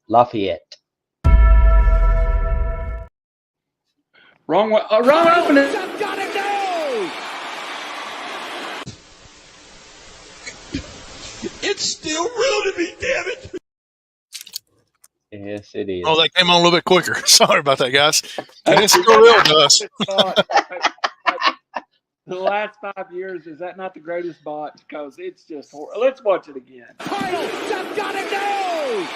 Lafayette. Wrong one. Wrong opening. I've got to go. It's still real to me, damn it. Yes, it is. Oh, that came on a little bit quicker. Sorry about that, guys. And it's still real to us. The last 5 years, is that not the greatest bot? Because it's just horrible. Let's watch it again. Title, I've got to go.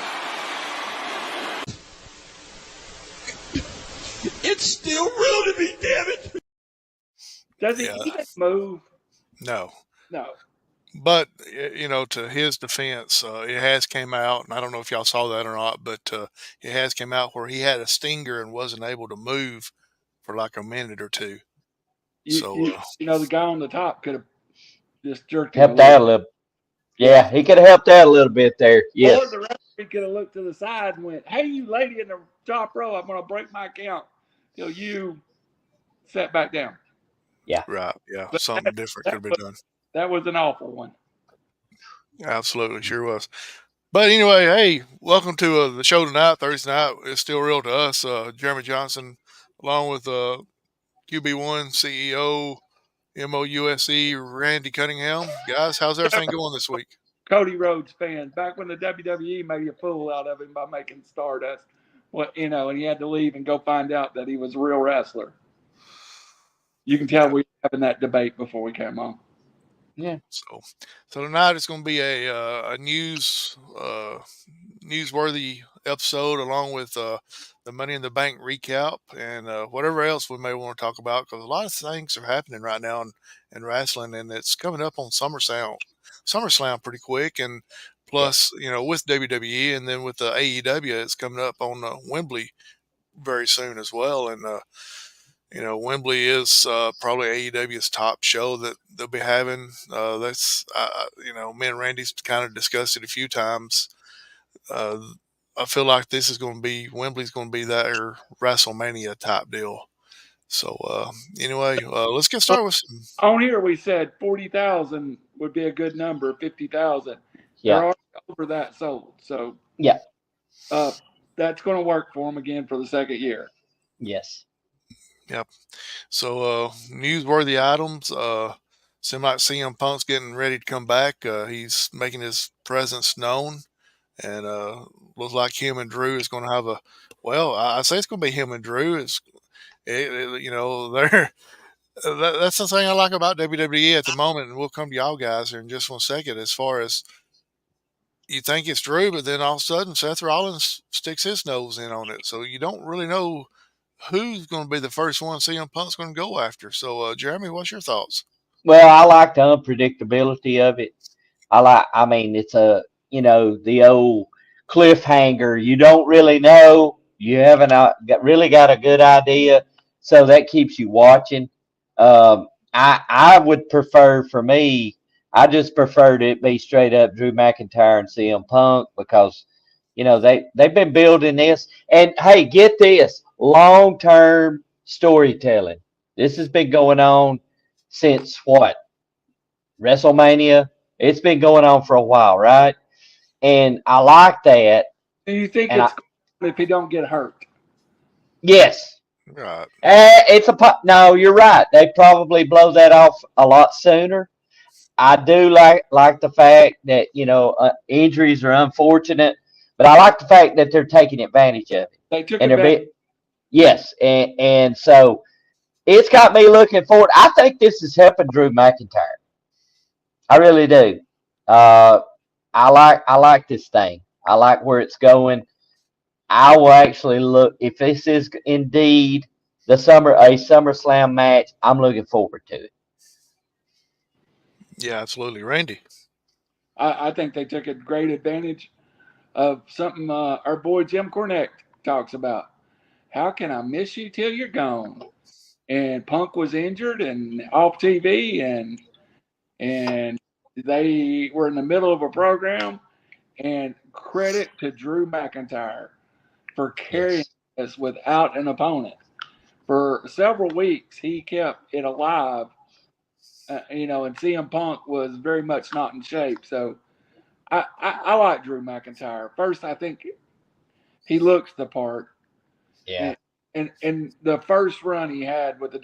It's still real to me, damn it. Does he even move? No. No. But, to his defense, it has came out, and I don't know if y'all saw that or not, but it has came out where he had a stinger and wasn't able to move for like a minute or two. The guy on the top could have just jerked him helped out a little. Yeah, he could have helped out a little bit there. Yes. Or the referee could have looked to the side and went, "Hey, you lady in the top row, I'm going to break my count till you sit back down." Yeah. Right. Yeah. But something different could have been done. That was an awful one. Absolutely, sure was. But anyway, hey, welcome to the show tonight, Thursday night. It's still real to us. Jeremy Johnson, along with QB1 CEO, MOUSE, Randy Cunningham. Guys, how's everything going this week? Cody Rhodes fans, back when the WWE made a fool out of him by making Stardust, and he had to leave and go find out that he was a real wrestler. You can tell we were having that debate before we came on. Yeah. So tonight it's going to be a newsworthy episode, along with the Money in the Bank recap and whatever else we may want to talk about, because a lot of things are happening right now in wrestling, and it's coming up on SummerSlam pretty quick, and plus with WWE and then with the AEW, it's coming up on Wembley very soon as well, and Wembley is probably AEW's top show that they'll be having. That's me and Randy's kind of discussed it a few times. I feel like Wembley's going to be their WrestleMania type deal. So anyway, let's get started with some. On here we said 40,000 would be a good number. 50,000. Yeah. They're already over that sold. So yeah, that's going to work for them again for the second year. Yes. Yep. So newsworthy items. Seems like CM Punk's getting ready to come back. He's making his presence known, and looks like him and Drew is going to have I say it's going to be him and Drew. They're that's the thing I like about WWE at the moment, and we'll come to y'all guys here in just 1 second. As far as you think it's Drew, but then all of a sudden Seth Rollins sticks his nose in on it, so you don't really know who's going to be the first one CM Punk's going to go after. So, Jeremy, what's your thoughts? Well, I like the unpredictability of it. It's the old cliffhanger. You don't really know. You haven't really got a good idea. So that keeps you watching. I would prefer, for me, I just preferred it be straight up Drew McIntyre and CM Punk, because, they've been building this. And hey, get this. Long-term storytelling. This has been going on since what? WrestleMania? It's been going on for a while, right? And I like that. Do you think if he don't get hurt? Yes. Right. No, you're right. They probably blow that off a lot sooner. I do like the fact that, injuries are unfortunate, but I like the fact that they're taking advantage of it. They took advantage. Yes, and so it's got me looking forward. I think this is helping Drew McIntyre. I really do. I like this thing. I like where it's going. I will actually look, if this is indeed a SummerSlam match, I'm looking forward to it. Yeah, absolutely. Randy? I think they took a great advantage of something our boy Jim Cornette talks about. How can I miss you till you're gone? And Punk was injured and off TV, and they were in the middle of a program. And credit to Drew McIntyre for carrying us without an opponent. For several weeks, he kept it alive, and CM Punk was very much not in shape. So I like Drew McIntyre. First, I think He looks the part. Yeah. And the first run he had with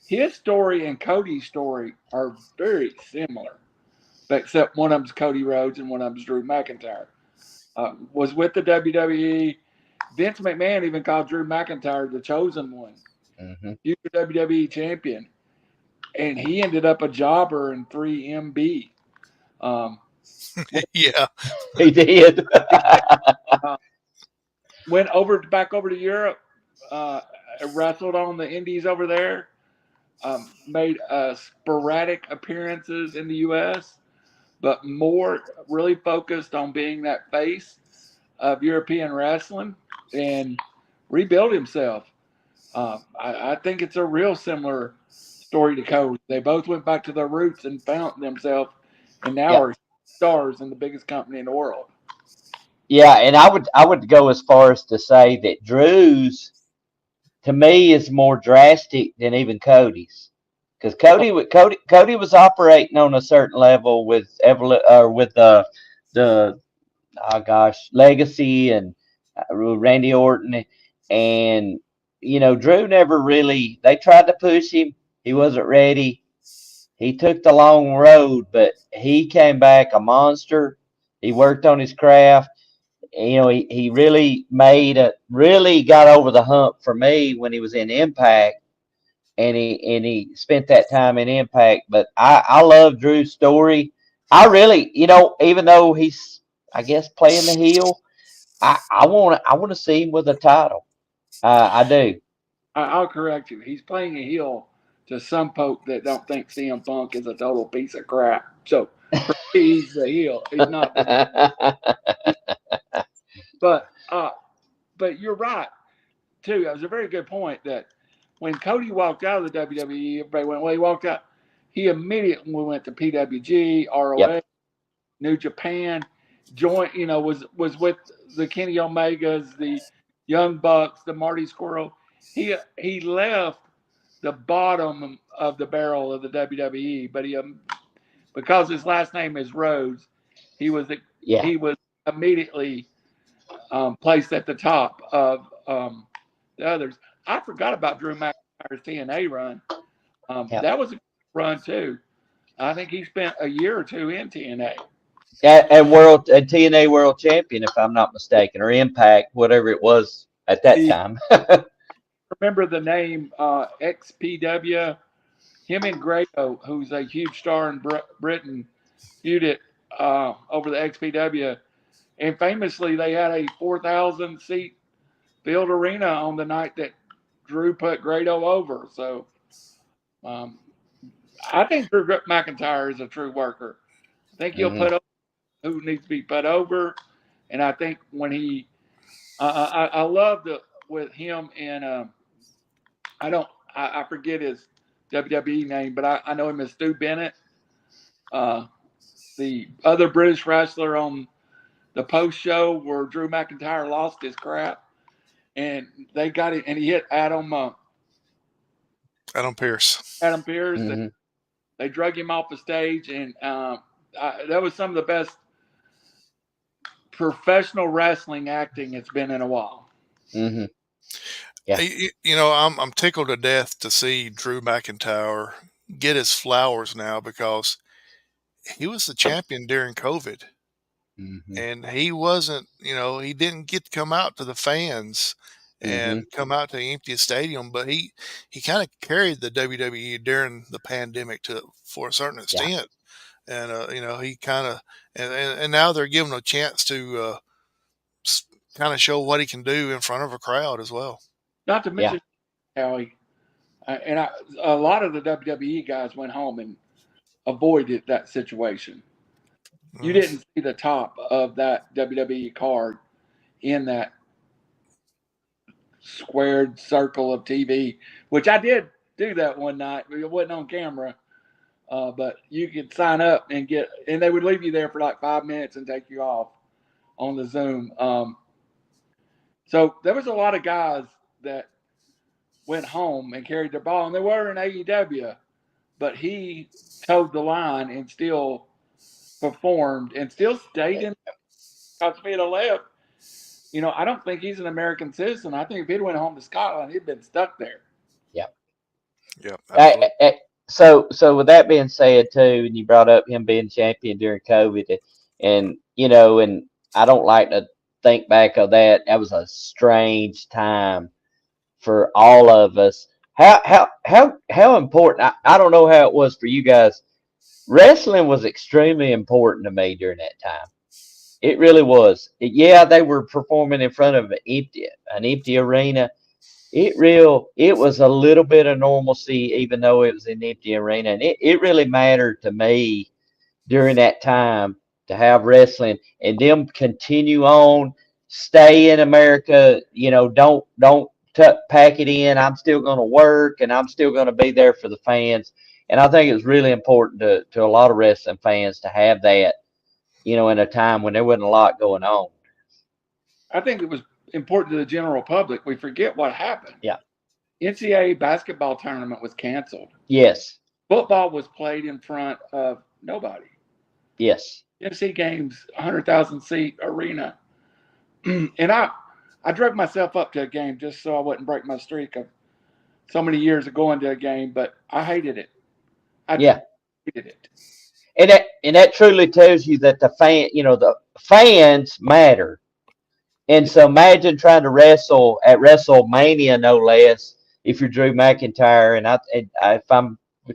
his story and Cody's story are very similar, except one of them's Cody Rhodes and one of them's Drew McIntyre. Was with the WWE. Vince McMahon even called Drew McIntyre the chosen one. Mm-hmm. Future WWE champion. And he ended up a jobber in 3MB. Yeah. He did. Went back over to Europe, wrestled on the indies over there, made sporadic appearances in the U.S., but more really focused on being that face of European wrestling and rebuild himself. I think it's a real similar story to Cody. They both went back to their roots and found themselves, and now are stars in the biggest company in the world. Yeah, and I would go as far as to say that Drew's, to me, is more drastic than even Cody's, because Cody was operating on a certain level with the oh gosh, Legacy and Randy Orton, and Drew never really. They tried to push him. He wasn't ready. He took the long road, but he came back a monster. He worked on his craft. He really really got over the hump for me when he was in Impact, and he spent that time in Impact. But I love Drew's story. I really, even though he's, I guess, playing the heel, I want to see him with a title. I do. I'll correct you. He's playing a heel to some folk that don't think CM Punk is a total piece of crap. So for me, he's the heel. He's not. But you're right too. That was a very good point. That when Cody walked out of the WWE, everybody went, "Well, he walked out." He immediately went to PWG, ROH, Yep. New Japan. Was with the Kenny Omegas, the Young Bucks, the Marty Scurll. He left the bottom of the barrel of the WWE, but because his last name is Rhodes, he was immediately placed at the top of the others. I forgot about Drew McIntyre's TNA run. That was a run too. I think he spent a year or two in TNA. And TNA World Champion, if I'm not mistaken, or Impact, whatever it was at that time. Remember the name XPW? Him and Grado, who's a huge star in Britain, feuded over the XPW. And famously, they had a 4,000 seat filled arena on the night that Drew put Grado over. So I think Drew McIntyre is a true worker. I think he'll put over who needs to be put over. And I think when I love with him and I forget his WWE name, but I know him as Stu Bennett, the other British wrestler on the post show where Drew McIntyre lost his crap, and they got it, and he hit Adam Pearce. Adam Pearce. Mm-hmm. They drug him off the stage, and that was some of the best professional wrestling acting it's been in a while. Mm-hmm. Yeah. I'm tickled to death to see Drew McIntyre get his flowers now, because he was the champion during COVID. Mm-hmm. And he wasn't, he didn't get to come out to the fans and come out to the empty stadium, but he kind of carried the WWE during the pandemic for a certain extent. And, he kind of, and now they're giving him a chance to kind of show what he can do in front of a crowd as well. Not to mention, Howie, a lot of the WWE guys went home and avoided that situation. You didn't see the top of that WWE card in that squared circle of TV, which I did do that one night. It wasn't on camera, but you could sign up and they would leave you there for like 5 minutes and take you off on the Zoom. So there was a lot of guys that went home and carried their ball, and they were in AEW, but he towed the line and still performed and still stayed in. Because if he had left, I don't think he's an American citizen. I think if he'd went home to Scotland, he'd been stuck there. Yep. Absolutely. So with that being said too, and you brought up him being champion during COVID, and and I don't like to think back of that. That was a strange time for all of us. How important? I don't know how it was for you guys. Wrestling was extremely important to me during that time. It really was. Yeah, they were performing in front of an empty arena. It was a little bit of normalcy, even though it was an empty arena, and it really mattered to me during that time to have wrestling and them continue on, stay in America. Don't pack it in. I'm still going to work, and I'm still going to be there for the fans. And I think it's really important to a lot of wrestling fans to have that, in a time when there wasn't a lot going on. I think it was important to the general public. We forget what happened. Yeah. NCAA basketball tournament was canceled. Yes. Football was played in front of nobody. Yes. Tennessee games, 100,000 seat arena. And I drug myself up to a game just so I wouldn't break my streak of so many years of going to a game, but I hated it. I hated it. And that truly tells you that the fans matter. And so imagine trying to wrestle at WrestleMania, no less, if you're Drew McIntyre, and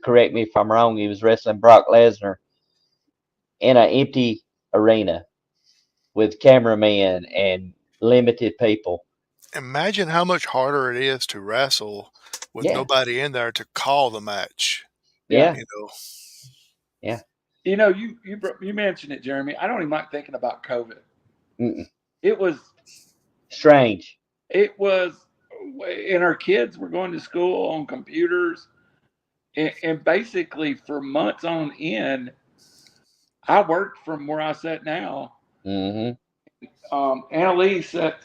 correct me if I'm wrong, he was wrestling Brock Lesnar in an empty arena with cameramen and limited people. Imagine how much harder it is to wrestle with nobody in there to call the match. Yeah. Yeah. You mentioned it, Jeremy. I don't even like thinking about COVID. Mm-mm. It was strange. It was, and our kids were going to school on computers, and basically for months on end, I worked from where I sat now. Mm-hmm. Annalise sat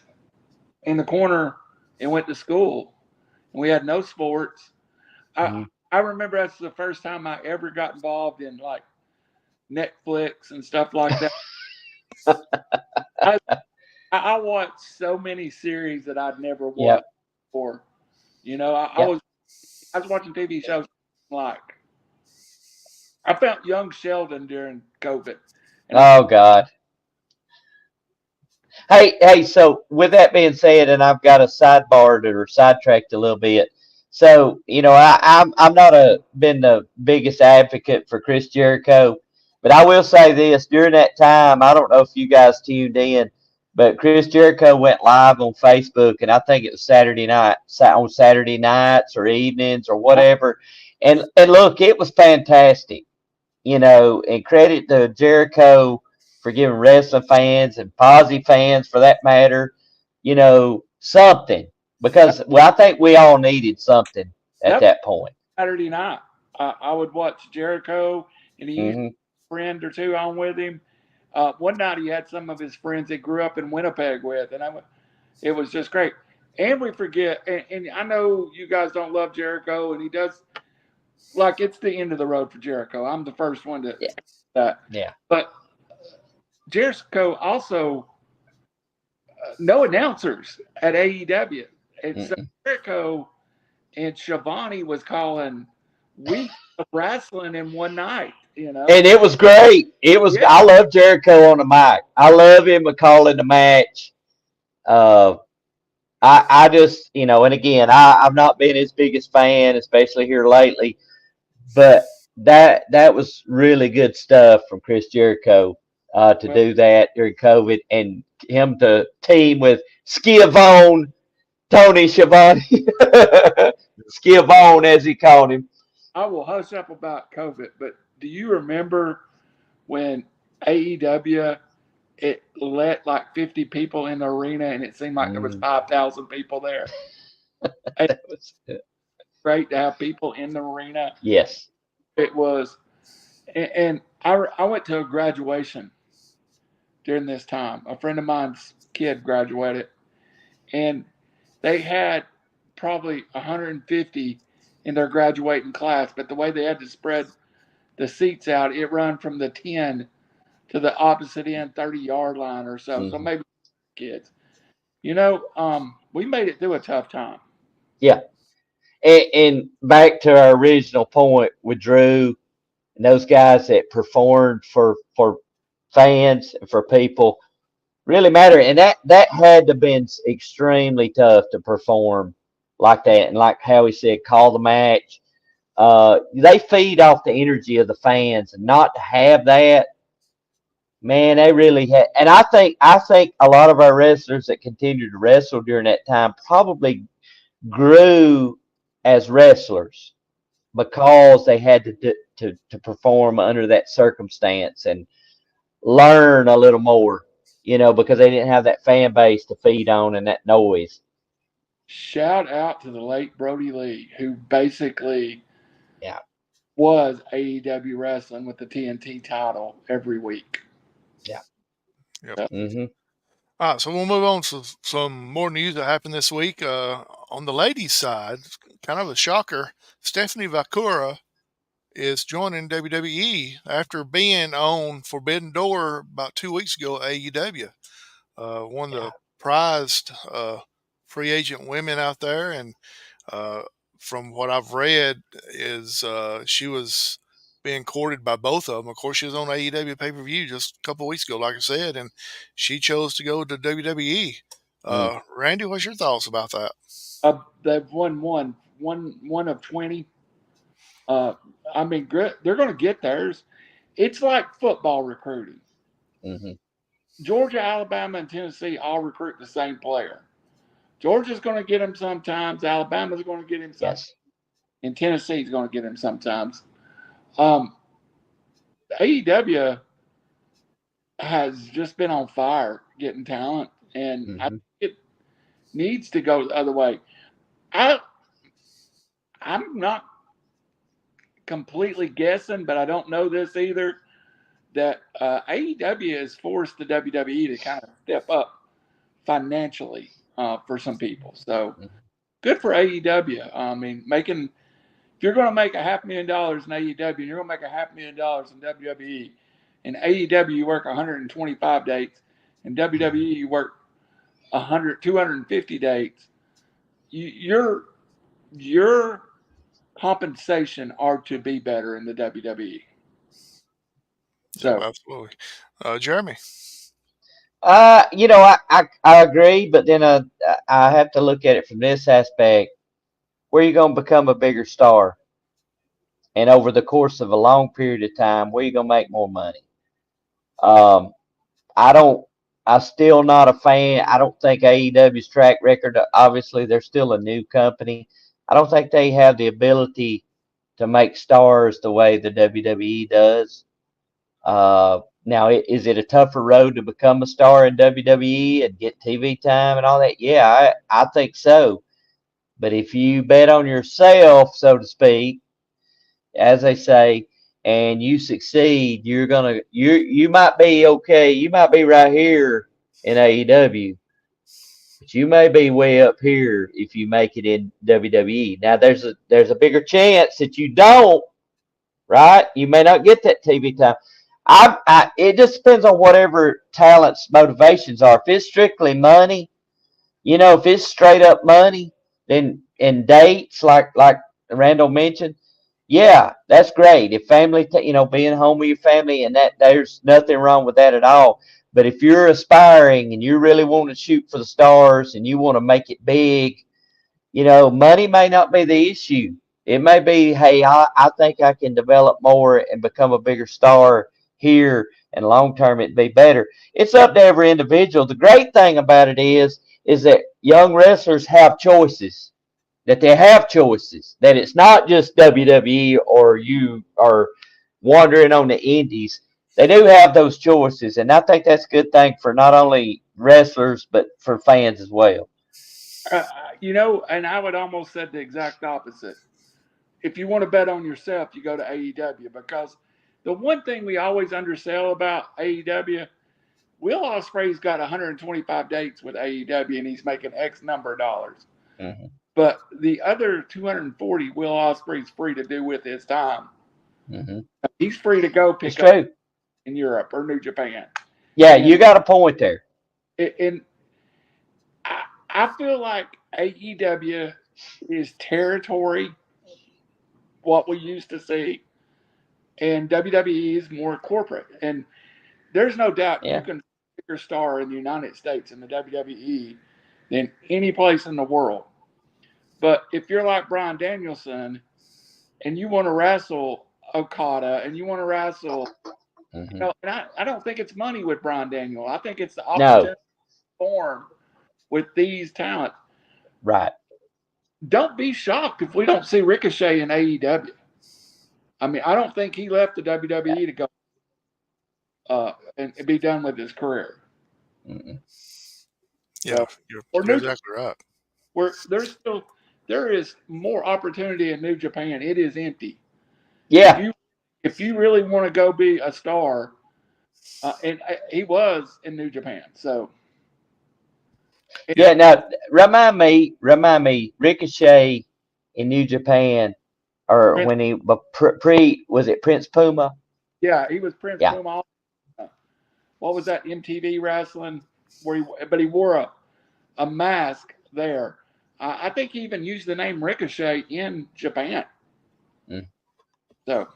in the corner and went to school. We had no sports. I remember that's the first time I ever got involved in like Netflix and stuff like that. I watched so many series that I'd never watched before. I was watching TV shows like I found Young Sheldon during COVID. Oh God. Hey, so with that being said, and I've got a sidebarred or sidetracked a little bit. So, I'm not been the biggest advocate for Chris Jericho, but I will say this, during that time, I don't know if you guys tuned in, but Chris Jericho went live on Facebook, and I think it was Saturday nights or evenings or whatever. And look, it was fantastic, and credit to Jericho for giving wrestling fans and Posy fans, for that matter, something. Because, I think we all needed something at that point. Saturday night, I would watch Jericho, and he used a friend or two on with him. One night he had some of his friends that grew up in Winnipeg with, and it was just great. And we forget, and I know you guys don't love Jericho, and he does, like, it's the end of the road for Jericho. I'm the first one to that. Yeah. But Jericho also, no announcers at AEW. And so Jericho and Shivani was calling weeks of wrestling in one night, And it was great. It was. I love Jericho on the mic. I love him calling the match. I just, and again, I've not been his biggest fan, especially here lately, but that was really good stuff from Chris Jericho to do that during COVID, and him to team with Schiavone, Tony Schiavone, Schiavone as he called him. I will hush up about COVID, but do you remember when AEW it let like 50 people in the arena and it seemed like there was 5,000 people there? It was great to have people in the arena. Yes. It was. And I went to a graduation during this time. A friend of mine's kid graduated, and they had probably 150 in their graduating class, but the way they had to spread the seats out, it run from the 10 to the opposite end 30-yard line or so. So maybe kids. We made it through a tough time. Yeah. And back to our original point with Drew and those guys that performed for fans and for people really matter. And that had to have been extremely tough to perform like that. And like Howie said, call the match. They feed off the energy of the fans, and not to have that, man, they really had. And I think a lot of our wrestlers that continued to wrestle during that time probably grew as wrestlers because they had to perform under that circumstance and learn a little more, because they didn't have that fan base to feed on and that noise. Shout out to the late Brody Lee, who basically Yeah. was AEW wrestling with the TNT title every week. Yeah. Yep. Mm-hmm. All right, so we'll move on to some more news that happened this week. On the ladies' side, kind of a shocker, Tiffany Valkyria is joining WWE after being on Forbidden Door about 2 weeks ago at AEW. One of the prized free agent women out there, and from what I've read, is she was being courted by both of them. Of course, she was on AEW pay-per-view just a couple of weeks ago, like I said, and she chose to go to WWE. Randy, what's your thoughts about that? They've won one of 20. I mean, they're going to get theirs. It's like football recruiting. Mm-hmm. Georgia, Alabama, and Tennessee all recruit the same player. Georgia's going to get him sometimes. Alabama's going to get him sometimes. Yes. And Tennessee's going to get him sometimes. AEW has just been on fire getting talent, and I think it needs to go the other way. I'm not completely guessing, but I don't know this either, that AEW has forced the WWE to kind of step up financially for some people. So good for AEW. I mean, if you're going to make $500,000 in AEW, and you're going to make $500,000 in WWE, in AEW you work 125 dates, in WWE you work 250 dates. Your compensation are to be better in the WWE. So absolutely, Jeremy. I agree, but then I have to look at it from this aspect. Where are you going to become a bigger star? And over the course of a long period of time, where are you going to make more money? I'm still not a fan. I don't think AEW's track record, obviously they're still a new company. I don't think they have the ability to make stars the way the WWE does. Now, is it a tougher road to become a star in WWE and get TV time and all that? Yeah, I think so. But if you bet on yourself, so to speak, as they say, and you succeed, you might be okay. You might be right here in AEW, but you may be way up here if you make it in WWE. Now, there's a bigger chance that you don't. Right? You may not get that TV time. It just depends on whatever talent's motivations are. If it's strictly money, if it's straight up money, then and dates like Randall mentioned, yeah, that's great. If family, being home with your family, and that there's nothing wrong with that at all. But if you're aspiring and you really want to shoot for the stars and you want to make it big, money may not be the issue. It may be, hey, I think I can develop more and become a bigger star here, and long term it'd be better. It's up to every individual. The great thing about it is that young wrestlers have choices, that it's not just WWE or you are wandering on the indies. They do have those choices, and I think that's a good thing for not only wrestlers but for fans as well. And I would almost say the exact opposite. If you want to bet on yourself, you go to AEW, because the one thing we always undersell about AEW, Will Ospreay's got 125 dates with AEW and he's making X number of dollars. Mm-hmm. But the other 240, Will Ospreay's free to do with his time. Mm-hmm. He's free to go pick up in Europe or New Japan. Yeah, you got a point there. And I feel like AEW is territory, what we used to see, and WWE is more corporate. And there's no doubt you can be a bigger star in the United States in the WWE than any place in the world. But if you're like Bryan Danielson and you want to wrestle Okada and you want to wrestle, you know, and I don't think it's money with Bryan Daniel. I think it's the opportunity to perform with these talents. Right. Don't be shocked if we don't see Ricochet in AEW. I mean, I don't think he left the WWE to go and be done with his career. Yeah, you're exactly right. There is more opportunity in New Japan. It is empty. Yeah. If you really want to go be a star, and he was in New Japan, so. Yeah. Now remind me, Ricochet in New Japan, or when he was it Prince Puma? Yeah, he was Prince Puma. What was that MTV wrestling but he wore a mask there. I think he even used the name Ricochet in Japan. So.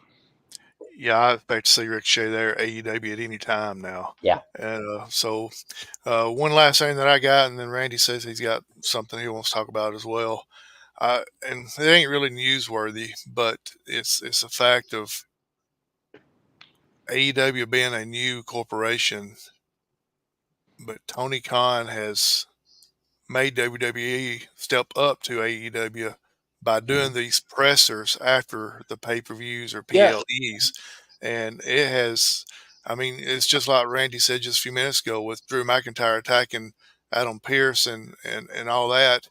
Yeah, I expect to see Ricochet there at AEW at any time now. Yeah. And so one last thing that I got, and then Randy says he's got something he wants to talk about as well. And it ain't really newsworthy, but it's a fact of AEW being a new corporation. But Tony Khan has made WWE step up to AEW by doing these pressers after the pay-per-views or PLEs. And it has, I mean, it's just like Randy said just a few minutes ago with Drew McIntyre attacking Adam Pearce and all that.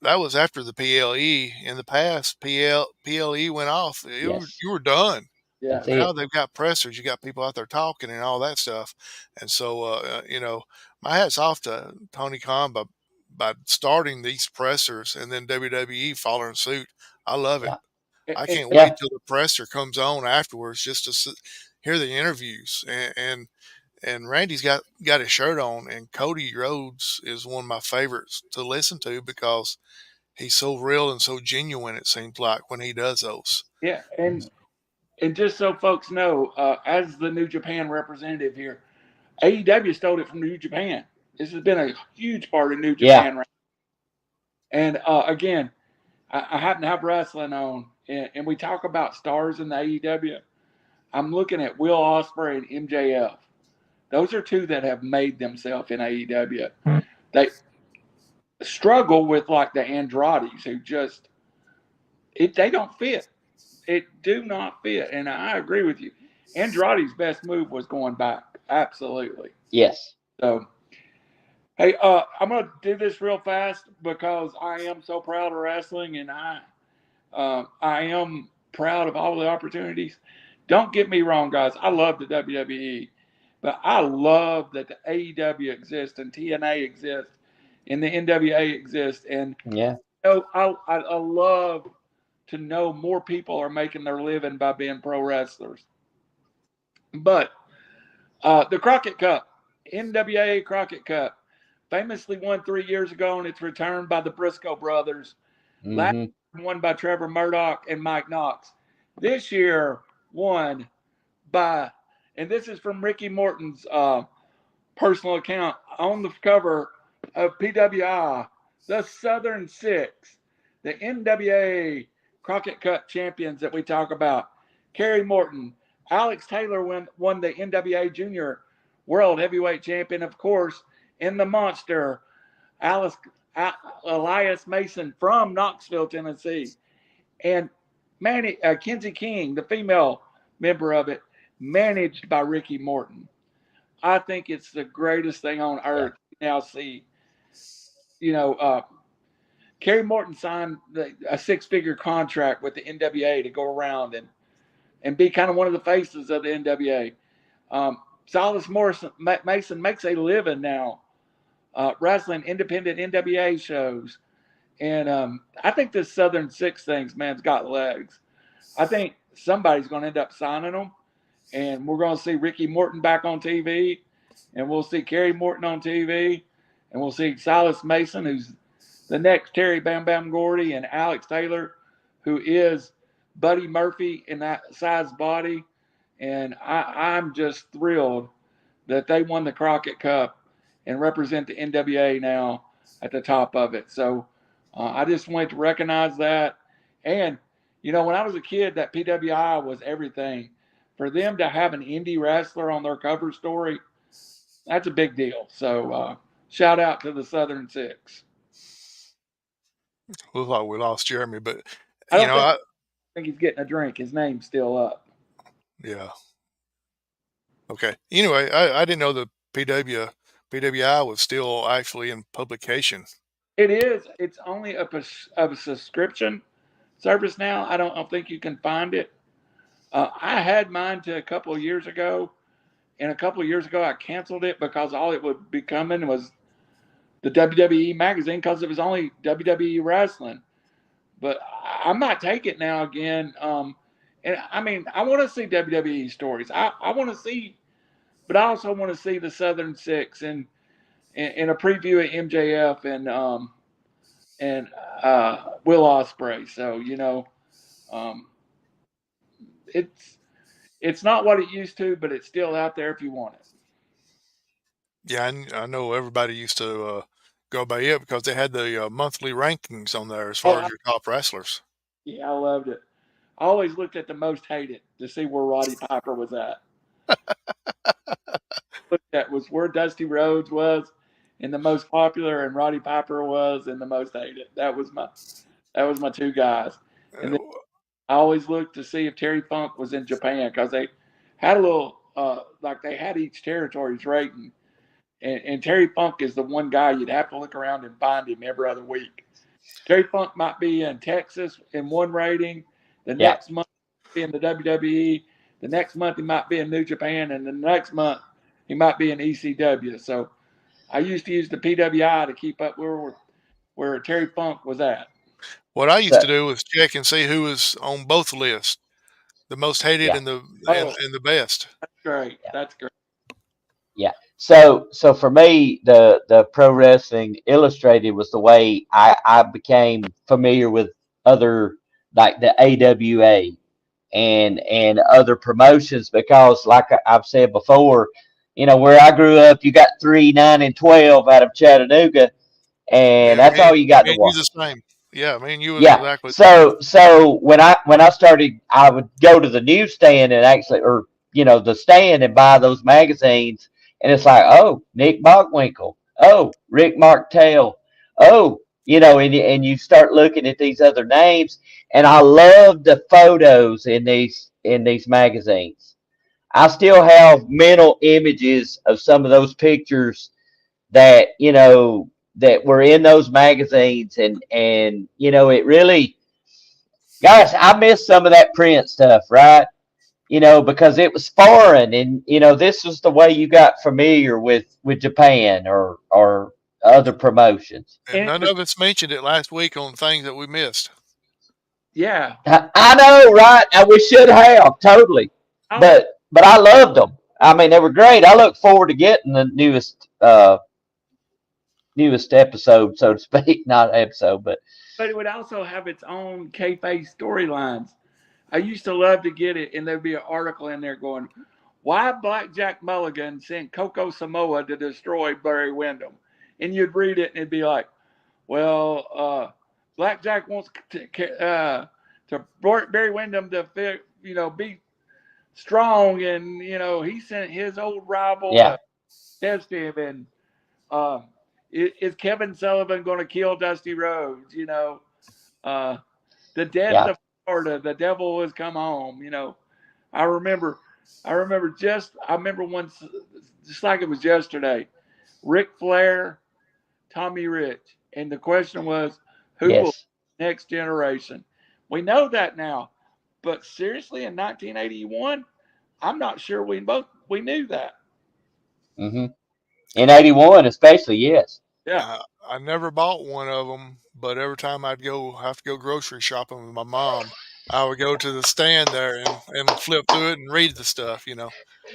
That was after the PLE. In the past, PLE went off. You were done. Yeah. Now they've got pressers. You got people out there talking and all that stuff. And so, you know, my hat's off to Tony Khan by starting these pressers and then WWE following suit. I love it. I can't wait till the presser comes on afterwards just to hear the interviews. And Randy's got his shirt on, and Cody Rhodes is one of my favorites to listen to because he's so real and so genuine, it seems like, when he does those. Yeah, and just so folks know, as the New Japan representative here, AEW stole it from New Japan. This has been a huge part of New Japan. Right? And again, I happen to have wrestling on, and we talk about stars in the AEW. I'm looking at Will Ospreay and MJF. Those are two that have made themselves in AEW. They struggle with like the Andrades who just they don't fit. It do not fit. And I agree with you. Andrade's best move was going back. Absolutely. Yes. So, hey, I'm going to do this real fast because I am so proud of wrestling, and I am proud of all the opportunities. Don't get me wrong, guys. I love the WWE, but I love that the AEW exists and TNA exists and the NWA exists. And I love to know more people are making their living by being pro wrestlers. But the Crockett Cup, NWA Crockett Cup, famously won 3 years ago, and it's returned by the Briscoe brothers. Last year won by Trevor Murdoch and Mike Knox. This year won by, and this is from Ricky Morton's personal account on the cover of PWI, the Southern Six, the NWA Crockett Cup champions that we talk about. Kerry Morton, Alex Taylor won the NWA Junior World Heavyweight Champion, of course, in the Monster, Elias Mason from Knoxville, Tennessee, and Kenzie King, the female member of it, managed by Ricky Morton. I think it's the greatest thing on earth. Now see, you know, Kerry Morton signed a six-figure contract with the NWA to go around and be kind of one of the faces of the NWA. Silas Mason makes a living now wrestling independent NWA shows. And I think this Southern Six things, man's got legs. I think somebody's going to end up signing them. And we're going to see Ricky Morton back on TV. And we'll see Kerry Morton on TV. and we'll see Silas Mason, who's the next Terry Bam Bam Gordy, and Alex Taylor, who is Buddy Murphy in that size body. And I'm just thrilled that they won the Crockett Cup and represent the NWA now at the top of it. So I just wanted to recognize that. And, you know, when I was a kid, that PWI was everything. For them to have an indie wrestler on their cover story, that's a big deal. So shout out to the Southern Six. Looks like we lost Jeremy, but I think he's getting a drink. His name's still up. Yeah. Okay. Anyway, I didn't know the PWI was still actually in publication. It is. It's only a subscription service now. I don't think you can find it. I had mine to a couple of years ago, and a couple of years ago I canceled it because all it would be coming was the WWE magazine because it was only WWE wrestling. But I might take it now again. And I mean, I want to see WWE stories. I want to see, but I also want to see the Southern Six and a preview of MJF and Will Ospreay. So it's not what it used to, but it's still out there if you want it. Yeah, I know everybody used to go by it because they had the monthly rankings on there as far as your top wrestlers. Yeah, I loved it. I always looked at the most hated to see where Roddy Piper was at. That was where Dusty Rhodes was and the most popular, and Roddy Piper was and the most hated. That was my two guys. And then I always looked to see if Terry Funk was in Japan because they had a little like they had each territory's rating. And Terry Funk is the one guy you'd have to look around and find him every other week. Terry Funk might be in Texas in one rating. The next month he might be in the WWE. The next month he might be in New Japan. And the next month he might be in ECW. So I used to use the PWI to keep up where Terry Funk was at. What I used to do was check and see who was on both lists, the most hated and the best. That's great. That's great. Yeah. So for me, the Pro Wrestling Illustrated was the way I became familiar with other, like the AWA and other promotions, because like I've said before, where I grew up, you got 3, 9, and 12 out of Chattanooga, and that's all you got to watch. You the same. Yeah, man, you exactly. So when I started, I would go to the newsstand and actually, or the stand, and buy those magazines. And it's like, oh, Nick Bockwinkel, oh, Rick Martel, oh, and you start looking at these other names, and I love the photos in these magazines. I still have mental images of some of those pictures that that were in those magazines, and it really, guys, I miss some of that print stuff, right? Because it was foreign, and this was the way you got familiar with Japan or other promotions. And none of us mentioned it last week on things that we missed. Yeah, I know, right? We should have totally, but I loved them. I mean, they were great. I look forward to getting the newest episode, so to speak, not episode, but it would also have its own kayfabe storylines. I used to love to get it, and there'd be an article in there going, why Blackjack Mulligan sent Coco Samoa to destroy Barry Windham? And you'd read it, and it'd be like, well, Blackjack wants to Barry Windham to be strong, and, he sent his old rival to test him, and is Kevin Sullivan going to kill Dusty Rhodes? The death of Florida, the devil has come home. I remember once, just like it was yesterday, Ric Flair, Tommy Rich, and the question was, who will be next generation? We know that now, but seriously, in 1981, I'm not sure we knew that. Mm-hmm. In 81, especially, yes. Yeah. I never bought one of them, but every time I'd have to go grocery shopping with my mom, I would go to the stand there and flip through it and read the stuff,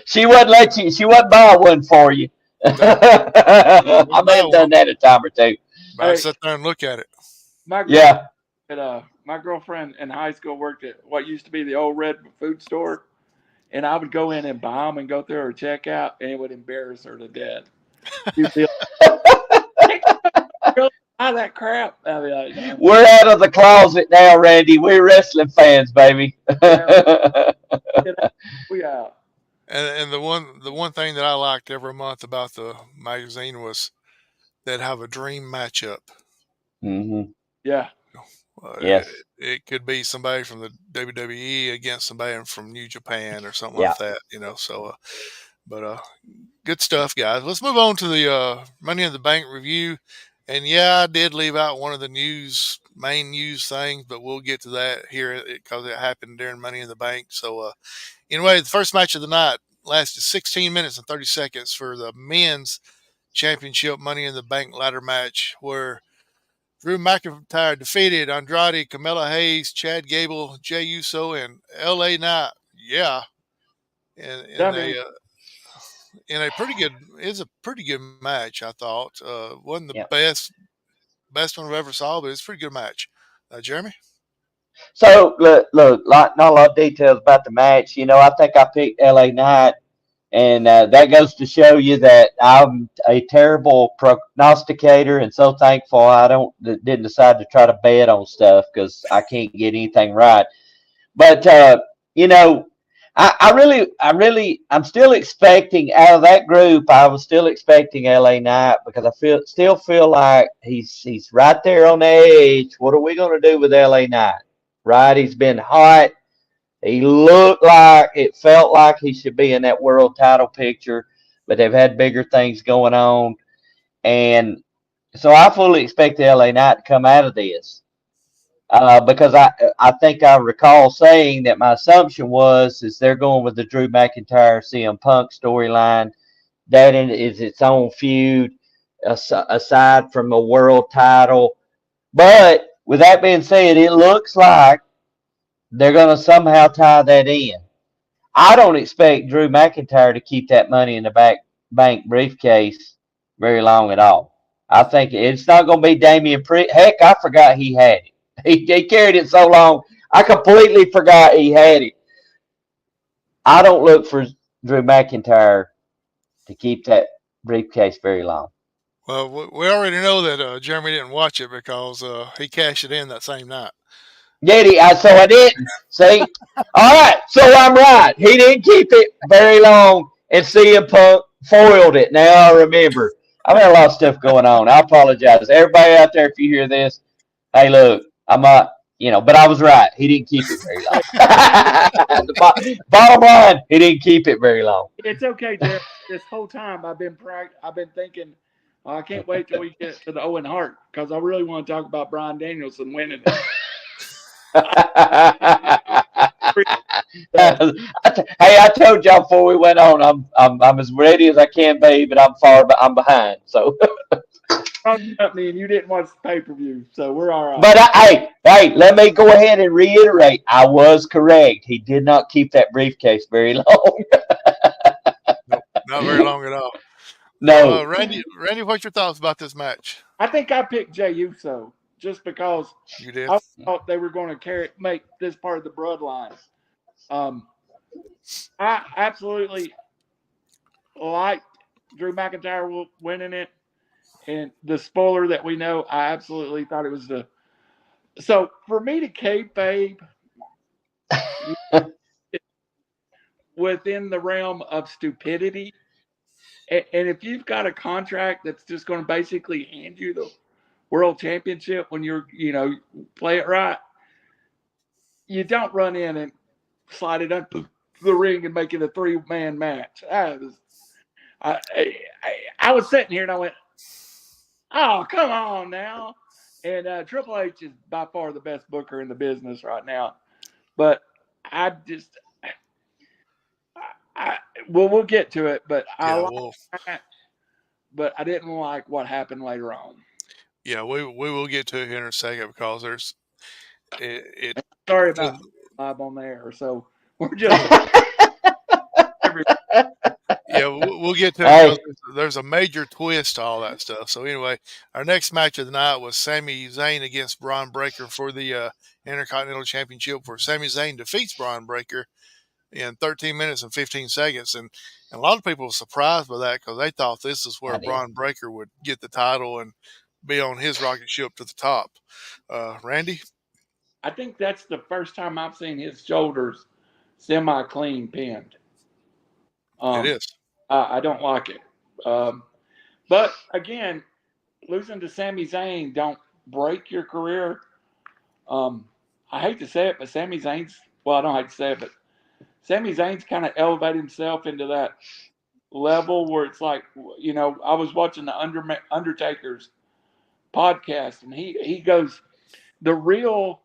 She wouldn't let you. She wouldn't buy one for you. I may have done that a time or two. But I sit there and look at it. Yeah. My girlfriend in high school worked at what used to be the old Red Food store, and I would go in and buy them and go through her checkout, and it would embarrass her to death. She'd be like, buy that crap. I'd be like, no. We're out of the closet now, Randy. We're wrestling fans, baby. We out. And the one thing that I liked every month about the magazine was they'd have a dream matchup. Mm-hmm. Yeah. Yes. It could be somebody from the WWE against somebody from New Japan or something like that, So, good stuff, guys. Let's move on to the Money in the Bank review. And I did leave out one of the main news things, but we'll get to that here because it happened during Money in the Bank. So, anyway, the first match of the night lasted 16 minutes and 30 seconds for the men's championship Money in the Bank ladder match, where Drew McIntyre defeated Andrade, Carmelo Hayes, Chad Gable, Jey Uso, and LA Knight. Yeah. In a pretty good match, I thought. Wasn't the best one I've ever saw, but it's a pretty good match. Jeremy? So, look, not a lot of details about the match. I think I picked LA Knight, and that goes to show you that I'm a terrible prognosticator, and so thankful I didn't decide to try to bet on stuff because I can't get anything right. But I'm still expecting out of that group. I was still expecting LA Knight because I still feel like he's right there on the edge. What are we going to do with LA Knight? Right, he's been hot. He felt like he should be in that world title picture, but they've had bigger things going on. And so I fully expect the LA Knight to come out of this. Because I think I recall saying that my assumption is they're going with the Drew McIntyre CM Punk storyline. That is its own feud aside from a world title. But with that being said, it looks like they're going to somehow tie that in. I don't expect Drew McIntyre to keep that Money in the Bank briefcase very long at all. I think it's not going to be Damian Priest. Heck, I forgot he had it. He carried it so long, I completely forgot he had it. I don't look for Drew McIntyre to keep that briefcase very long. Well, we already know that Jeremy didn't watch it because he cashed it in that same night. Did he? So I didn't. See? All right, so I'm right. He didn't keep it very long, and CM Punk foiled it. Now I remember. I've had a lot of stuff going on. I apologize. Everybody out there, if you hear this, hey, look, I'm not, but I was right. He didn't keep it very long. Bottom line, he didn't keep it very long. It's okay, Jeff. This whole time I've been thinking, I can't wait till we get to the Owen Hart because I really want to talk about Bryan Danielson winning it. Hey, I told y'all before we went on, I'm as ready as I can be, but I'm behind. So. And you didn't watch the pay-per-view, so we're all right. But hey, let me go ahead and reiterate. I was correct. He did not keep that briefcase very long. Nope, not very long at all. No. Randy, what's your thoughts about this match? I think I picked Jey Uso just because you did. I thought they were going to make this part of the bloodline. I absolutely liked Drew McIntyre winning it. And the spoiler that we know, I absolutely thought it was So for me to kayfabe within the realm of stupidity, and if you've got a contract that's just going to basically hand you the world championship when you're, play it right, you don't run in and slide it up the ring and make it a 3-man match. I was sitting here and I went, oh, come on now. And Triple H is by far the best booker in the business right now. But we'll get to it. But but I didn't like what happened later on. Yeah, we will get to it here in a second because there's Sorry about live on the air. So we're just yeah, we'll get to it. there's a major twist to all that stuff. So anyway, our next match of the night was Sami Zayn against Bron Breakker for the Intercontinental Championship, where Sami Zayn defeats Bron Breakker in 13 minutes and 15 seconds. And a lot of people were surprised by that because they thought this is where Bron Breakker would get the title and be on his rocket ship to the top. Randy? I think that's the first time I've seen his shoulders semi-clean pinned. It is. I don't like it. But again, losing to Sami Zayn don't break your career. I hate to say it, but Sami Zayn's, well, I don't hate to say it, but Sami Zayn's kind of elevated himself into that level where it's like, you know, I was watching the Undertaker's podcast, and he goes, the real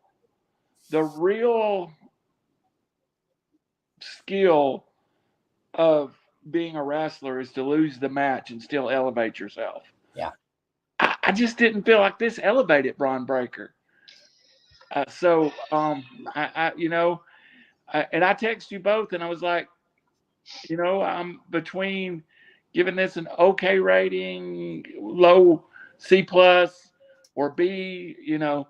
skill of being a wrestler is to lose the match and still elevate yourself. Yeah. I just didn't feel like this elevated Bron Breakker. So I text you both, and I was like, you know, I'm between giving this an okay rating, low C+, or B, you know.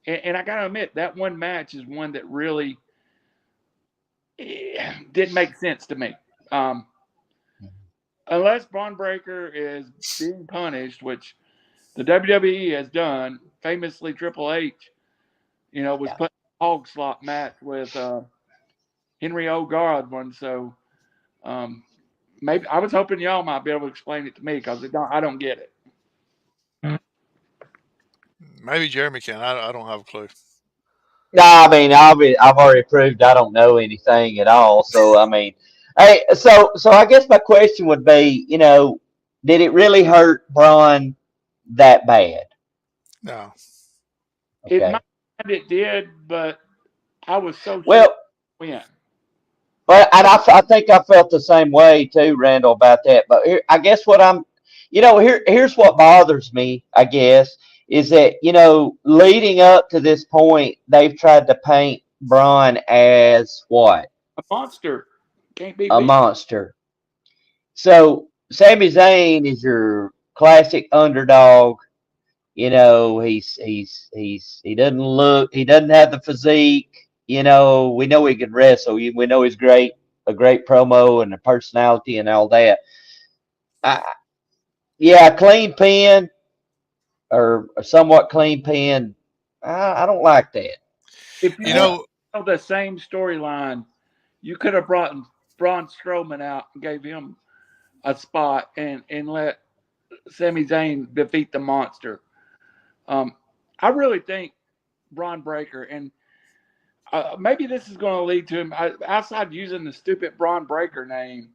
And I got to admit, that one match is one that really didn't make sense to me. Unless Bron Breakker is being punished, which the WWE has done, famously Triple H, you know, was put in a hog slot match with Henry O'Gard one. So maybe I was hoping y'all might be able to explain it to me because I don't get it. Maybe Jeremy can. I don't have a clue. No, I mean, I've already proved I don't know anything at all. So I mean, hey, so I guess my question would be, you know, did it really hurt Bron that bad? No. Okay. In my mind, it did, but I was so well. Win. Well, and I think I felt the same way too, Randall, about that. But here, I guess what I'm, you know, here's what bothers me, I guess, is that, you know, leading up to this point, they've tried to paint Bron as what? A monster. Can't be a beat. monster. So Sami Zayn is your classic underdog. You know, he doesn't have the physique. You know, we know he can wrestle. We know he's a great promo and a personality and all that. Clean pin or a somewhat clean pin. I don't like that. If you know the same storyline, you could have brought Braun Strowman out and gave him a spot and let Sami Zayn defeat the monster. I really think Bron Breakker, and maybe this is going to lead to him, outside using the stupid Bron Breakker name.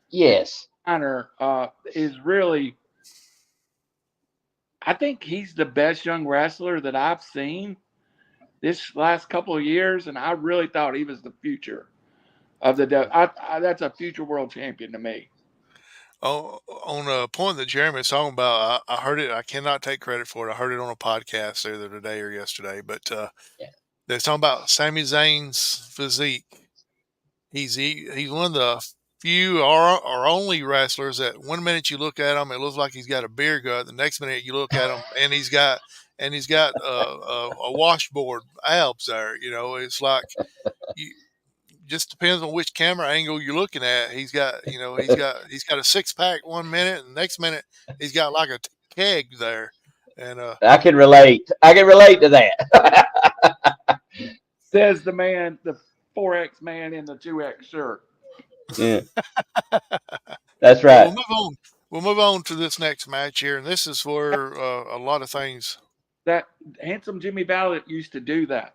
Yes. Is really, I think he's the best young wrestler that I've seen this last couple of years, and I really thought he was the future of the. That's a future world champion to me. Oh, on a point that Jeremy was talking about, I heard it. I cannot take credit for it. I heard it on a podcast either today or yesterday. But they're talking about Sami Zayn's physique. He's one of the few or only wrestlers that one minute you look at him, it looks like he's got a beer gut. The next minute you look at him, and he's got a washboard abs there. You know, it's like just depends on which camera angle you're looking at. He's got a six pack one minute, and the next minute he's got like a keg there. And I can relate. I can relate to that. Says the man, the 4X man in the 2X shirt. Yeah, that's right. We'll move on to this next match here, and this is where a lot of things. That handsome Jimmy Valiant used to do that.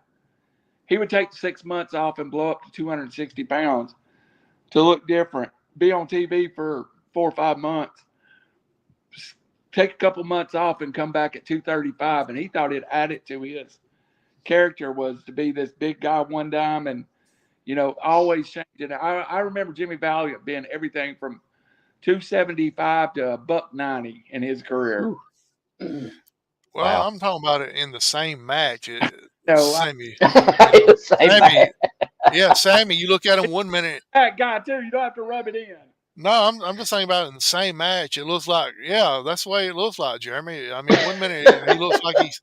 He would take 6 months off and blow up to 260 pounds to look different. Be on TV for 4 or 5 months. Take a couple months off and come back at 235. And he thought it added to his character was to be this big guy one time and, you know, always changing. I remember Jimmy Valiant being everything from 275 to $190 in his career. Well, wow. I'm talking about it in the same match. Sammy. Yeah, Sammy. You look at him one minute. That guy too. You don't have to rub it in. No, I'm just saying about it in the same match. It looks like, yeah, that's the way it looks like, Jeremy. I mean, one minute he looks like he's,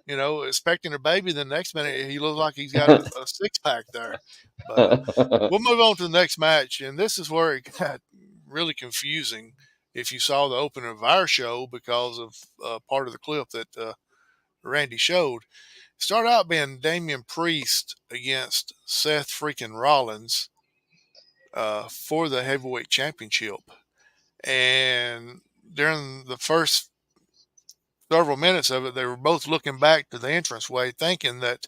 expecting a baby. The next minute he looks like he's got a six pack there. But we'll move on to the next match, and this is where it got really confusing. If you saw the opening of our show, because of part of the clip that Randy showed, it started out being Damian Priest against Seth freaking Rollins for the heavyweight championship. And during the first several minutes of it, they were both looking back to the entranceway, thinking that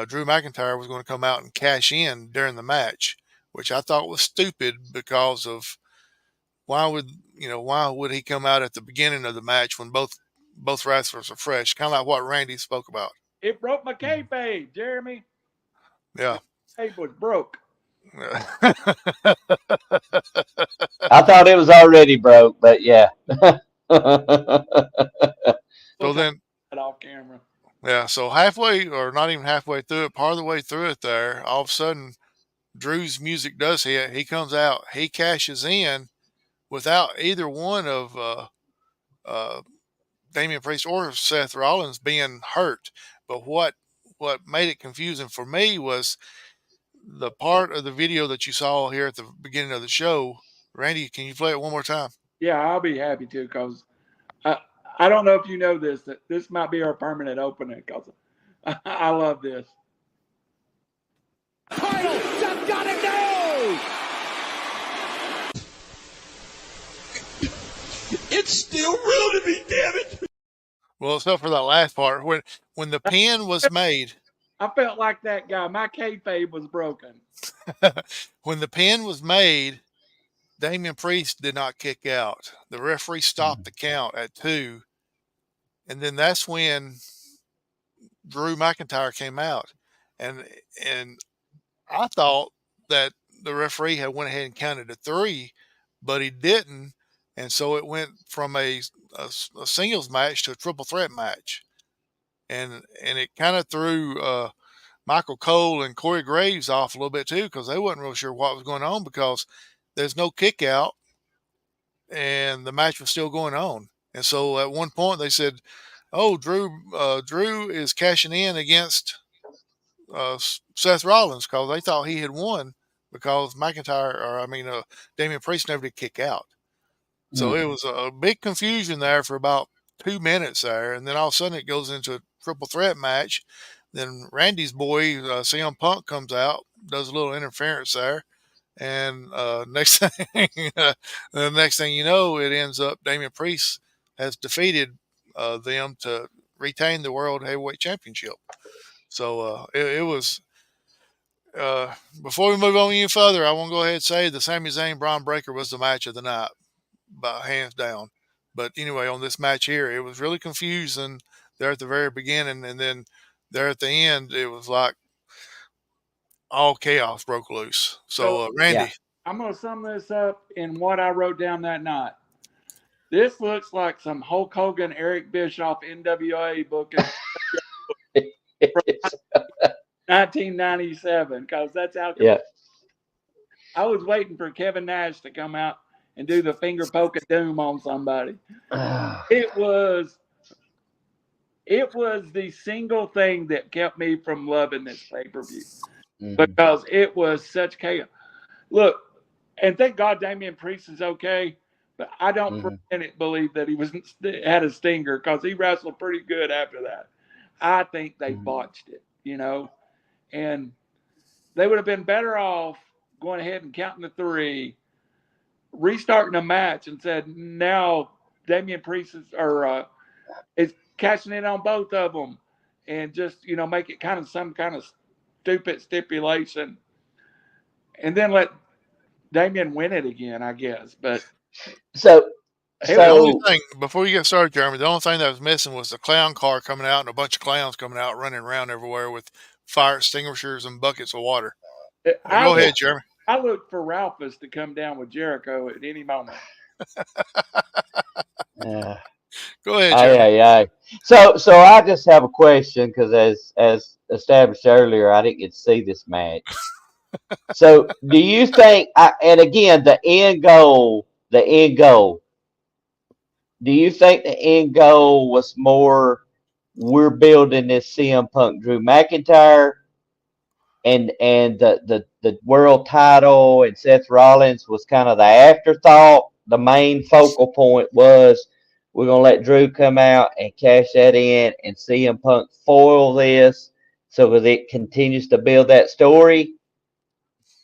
Drew McIntyre was going to come out and cash in during the match, which I thought was stupid because of why would he come out at the beginning of the match when both wrestlers are fresh? Kind of like what Randy spoke about. It broke my kayfabe, Jeremy. Yeah, Kayfabe was broke. I thought it was already broke, but yeah. So then, off camera. yeah, so halfway, or not even halfway through it, part of the way through it there, all of a sudden, Drew's music does hit. He comes out. He cashes in without either one of Damian Priest or Seth Rollins being hurt. But what made it confusing for me was the part of the video that you saw here at the beginning of the show. Randy, can you play it one more time? Yeah, I'll be happy to, because I don't know if you know this, that this might be our permanent opening, because I love this. Title, Seth got it, no! It's still real to me, damn it. Well, except for that last part, when the pin was made. I felt like that guy. My kayfabe was broken. When the pin was made, Damian Priest did not kick out. The referee stopped the count at 2. And then that's when Drew McIntyre came out. And I thought that the referee had went ahead and counted to 3, but he didn't. And so it went from a singles match to a triple threat match. And it kind of threw Michael Cole and Corey Graves off a little bit too, because they wasn't real sure what was going on, because there's no kick out and the match was still going on. And so at one point they said, oh, Drew is cashing in against Seth Rollins, because they thought he had won, because Damian Priest never did kick out. So it was a big confusion there for about 2 minutes there. And then all of a sudden it goes into a triple threat match. Then Randy's boy, CM Punk, comes out, does a little interference there. And the next thing you know, it ends up Damian Priest has defeated them to retain the World Heavyweight Championship. So it was, before we move on any further, I want to go ahead and say the Sami Zayn Bron Breakker was the match of the night, by hands down. But anyway, on this match here, it was really confusing there at the very beginning, and then there at the end, it was like all chaos broke loose. So Randy. Yeah. I'm going to sum this up in what I wrote down that night. This looks like some Hulk Hogan, Eric Bischoff, NWA book from 1997, because that's how. Yeah. I was waiting for Kevin Nash to come out and do the finger poke of doom on somebody. It was the single thing that kept me from loving this pay-per-view, because it was such chaos. Look, and thank God Damian Priest is okay, but I don't for a minute believe that he had a stinger, because he wrestled pretty good after that. I think they botched it, and they would have been better off going ahead and counting to 3, restarting a match, and said, now Damian Priest is cashing in on both of them, and just, make it kind of some kind of stupid stipulation, and then let Damian win it again, I guess. But the only thing, before you get started, Jeremy, the only thing that was missing was the clown car coming out and a bunch of clowns coming out running around everywhere with fire extinguishers and buckets of water. Go ahead, Jeremy. I look for Ralphus to come down with Jericho at any moment. Go ahead, Jeremy. So I just have a question, because as established earlier, I didn't get to see this match. So do you think? And again, the end goal. The end goal. Do you think the end goal was more? We're building this CM Punk Drew McIntyre, and the world title and Seth Rollins was kind of the afterthought. The main focal point was we're gonna let Drew come out and cash that in, and CM Punk foil this so that it continues to build that story,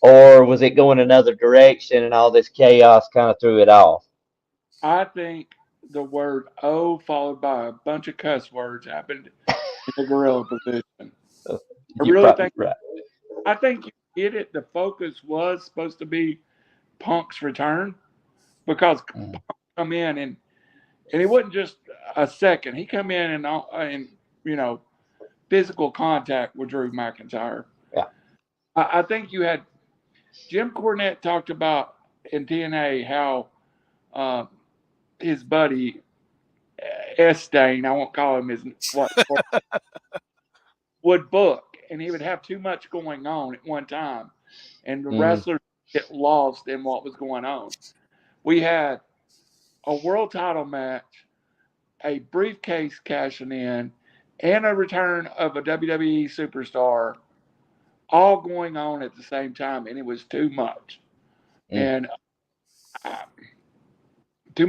or was it going another direction and all this chaos kind of threw it off? I think the word "oh" followed by a bunch of cuss words happened in the gorilla position. I You're really probably think. right. I think you hit it. The focus was supposed to be Punk's return because Mhm. Punk come in and it wasn't just a second. He come in and physical contact with Drew McIntyre. Yeah. I think you had Jim Cornette talked about in TNA how his buddy Estain, I won't call him his what, would book, and he would have too much going on at one time, and the Mhm. wrestlers get lost in what was going on. We had a world title match, a briefcase cashing in, and a return of a WWE superstar all going on at the same time, and it was too much. Mm. And uh, too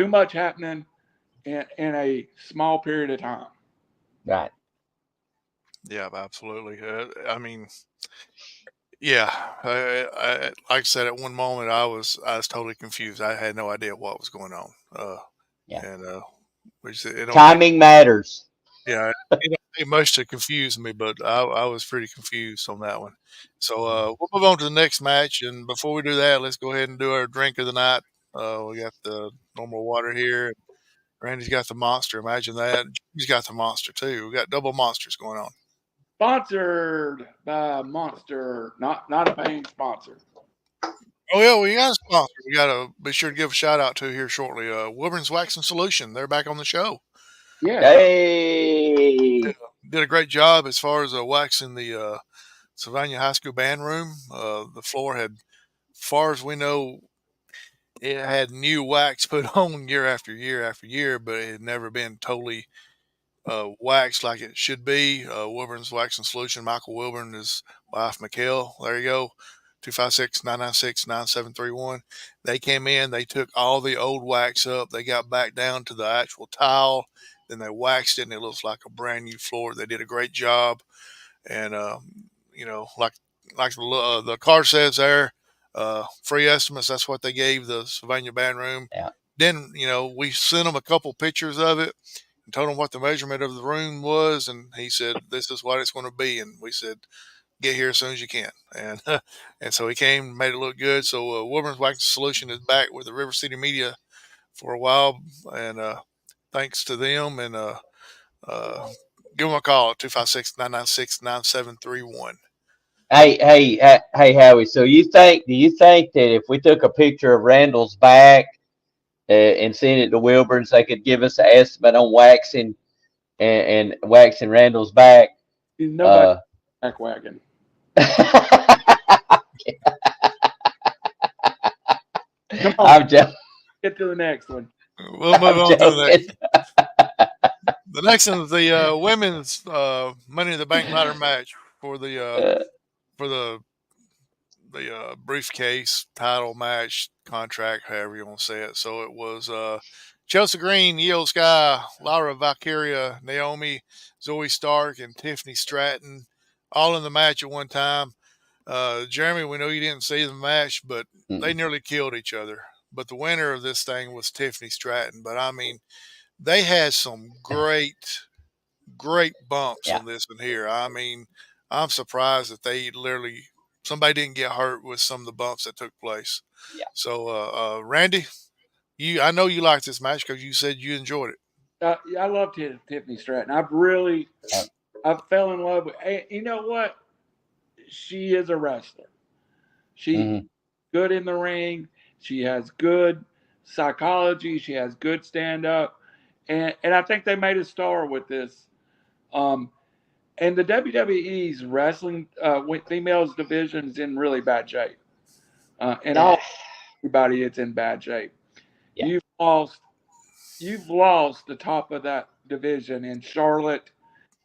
much happening in a small period of time. Right. Yeah, absolutely. I mean, yeah. Like I said, at one moment I was totally confused. I had no idea what was going on. Yeah. And which it don't take Timing matters. yeah, it don't take much to confuse me, but I was pretty confused on that one. So we'll move on to the next match, and before we do that, let's go ahead and do our drink of the night. We got the normal water here. Randy's got the monster. Imagine that. He's got the monster too. We got double monsters going on. Sponsored by Monster, not a paying sponsor. Oh yeah, we got a sponsor. We got to be sure to give a shout out to here shortly. Wilburn's Waxing Solution. They're back on the show. Yeah, Hey. Did a great job as far as waxing the Sylvania High School band room. The floor had, far as we know, it had new wax put on year after year after year, but it had never been totally waxed like it should be. Wilburn's Waxing Solution. Michael Wilburn, his wife, Mikhail. There you go. 256-996-9731. They came in, they took all the old wax up, they got back down to the actual tile, then they waxed it, and it looks like a brand new floor. They did a great job, and like the card says there, free estimates. That's what they gave the Sylvania band room. Yeah. Then we sent them a couple pictures of it and told him what the measurement of the room was, and he said this is what it's going to be, and we said get here as soon as you can, and and so he came, made it look good. So Wilburn's Waxing Solution is back with the RiverCity-Media for a while, and thanks to them, and give them a call at 256-996-9731. Hey, Howie. So do you think that if we took a picture of Randall's back and sent it to Wilburns, they could give us an estimate on waxing and waxing Randall's back? nobody back wagon. Come on, I'm just get to the next one. We'll move on to the next. joking. The next one is the women's Money in the Bank ladder match for the briefcase title match contract, however you want to say it. So it was Chelsea Green, Iyo Sky, Lyra Valkyria, Naomi, Zoey Stark, and Tiffany Stratton, all in the match at one time. Jeremy, we know you didn't see the match, but they nearly killed each other. But the winner of this thing was Tiffany Stratton. But I mean, they had some great bumps Yeah. on this one here. I mean, I'm surprised that somebody didn't get hurt with some of the bumps that took place. Yeah. So, Randy, I know you liked this match because you said you enjoyed it. I love Tiffany Stratton. I fell in love with. You know what? She is a wrestler. She's good in the ring. She has good psychology. She has good stand up, and I think they made a star with this. And the WWE's wrestling with females division is in really bad shape. And everybody, it's in bad shape. Yeah. You've lost the top of that division in Charlotte,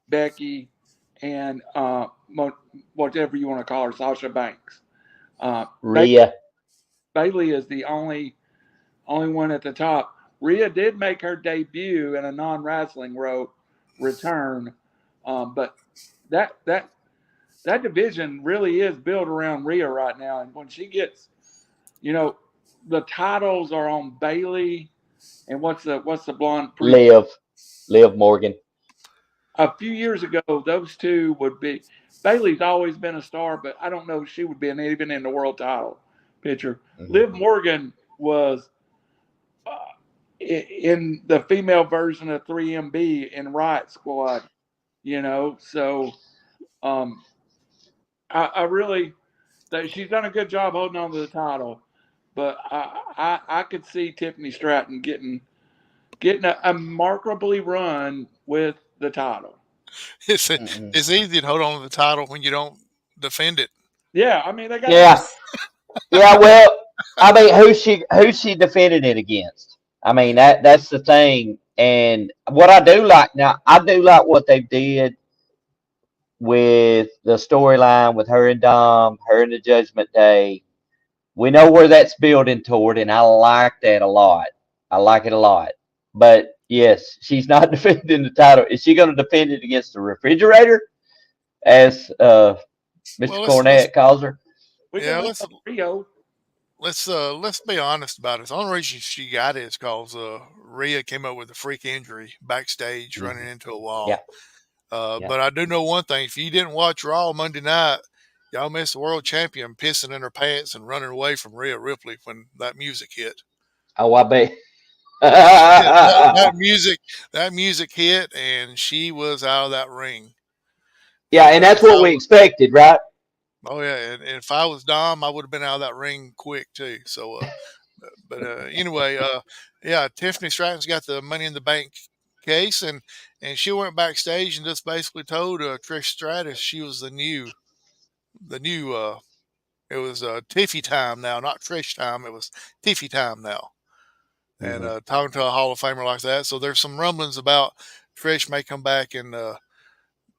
Becky, and whatever you want to call her, Sasha Banks. Rhea. Bayley is the only one at the top. Rhea did make her debut in a non-wrestling return, but that division really is built around Rhea right now. And when she gets, the titles are on Bayley and what's the blonde? Liv Morgan. A few years ago, those two would be. Bayley's always been a star, but I don't know if she would be even in the world title picture. Mm-hmm. Liv Morgan was in the female version of 3MB in Riot Squad, So I really she's done a good job holding on to the title, but I could see Tiffany Stratton getting a remarkably run with the title. It's easy to hold on to the title when you don't defend it. Yeah, I mean they got. Yeah. Well, I mean, who's she defended it against? I mean that's the thing. And what I do like what they did with the storyline with her and Dom, her and the Judgment Day. We know where that's building toward, and I like that a lot. I like it a lot. But yes, she's not defending the title. Is she going to defend it against the refrigerator, as Mr. Cornette calls her? Let's be honest about it. The only reason she got it is because Rhea came up with a freak injury backstage, running into a wall. Yeah. But I do know one thing: if you didn't watch Raw Monday night, y'all missed the world champion pissing in her pants and running away from Rhea Ripley when that music hit. Oh, I bet. that music hit, and she was out of that ring. Yeah, and that's what we expected, right? Oh yeah, and if I was Dom, I would have been out of that ring quick too. So, anyway, Tiffany Stratton's got the Money in the Bank case, and she went backstage and just basically told Trish Stratus she was the new. It was Tiffy time now, not Trish time. It was Tiffy time now. And talking to a Hall of Famer like that, so there's some rumblings about Trish may come back and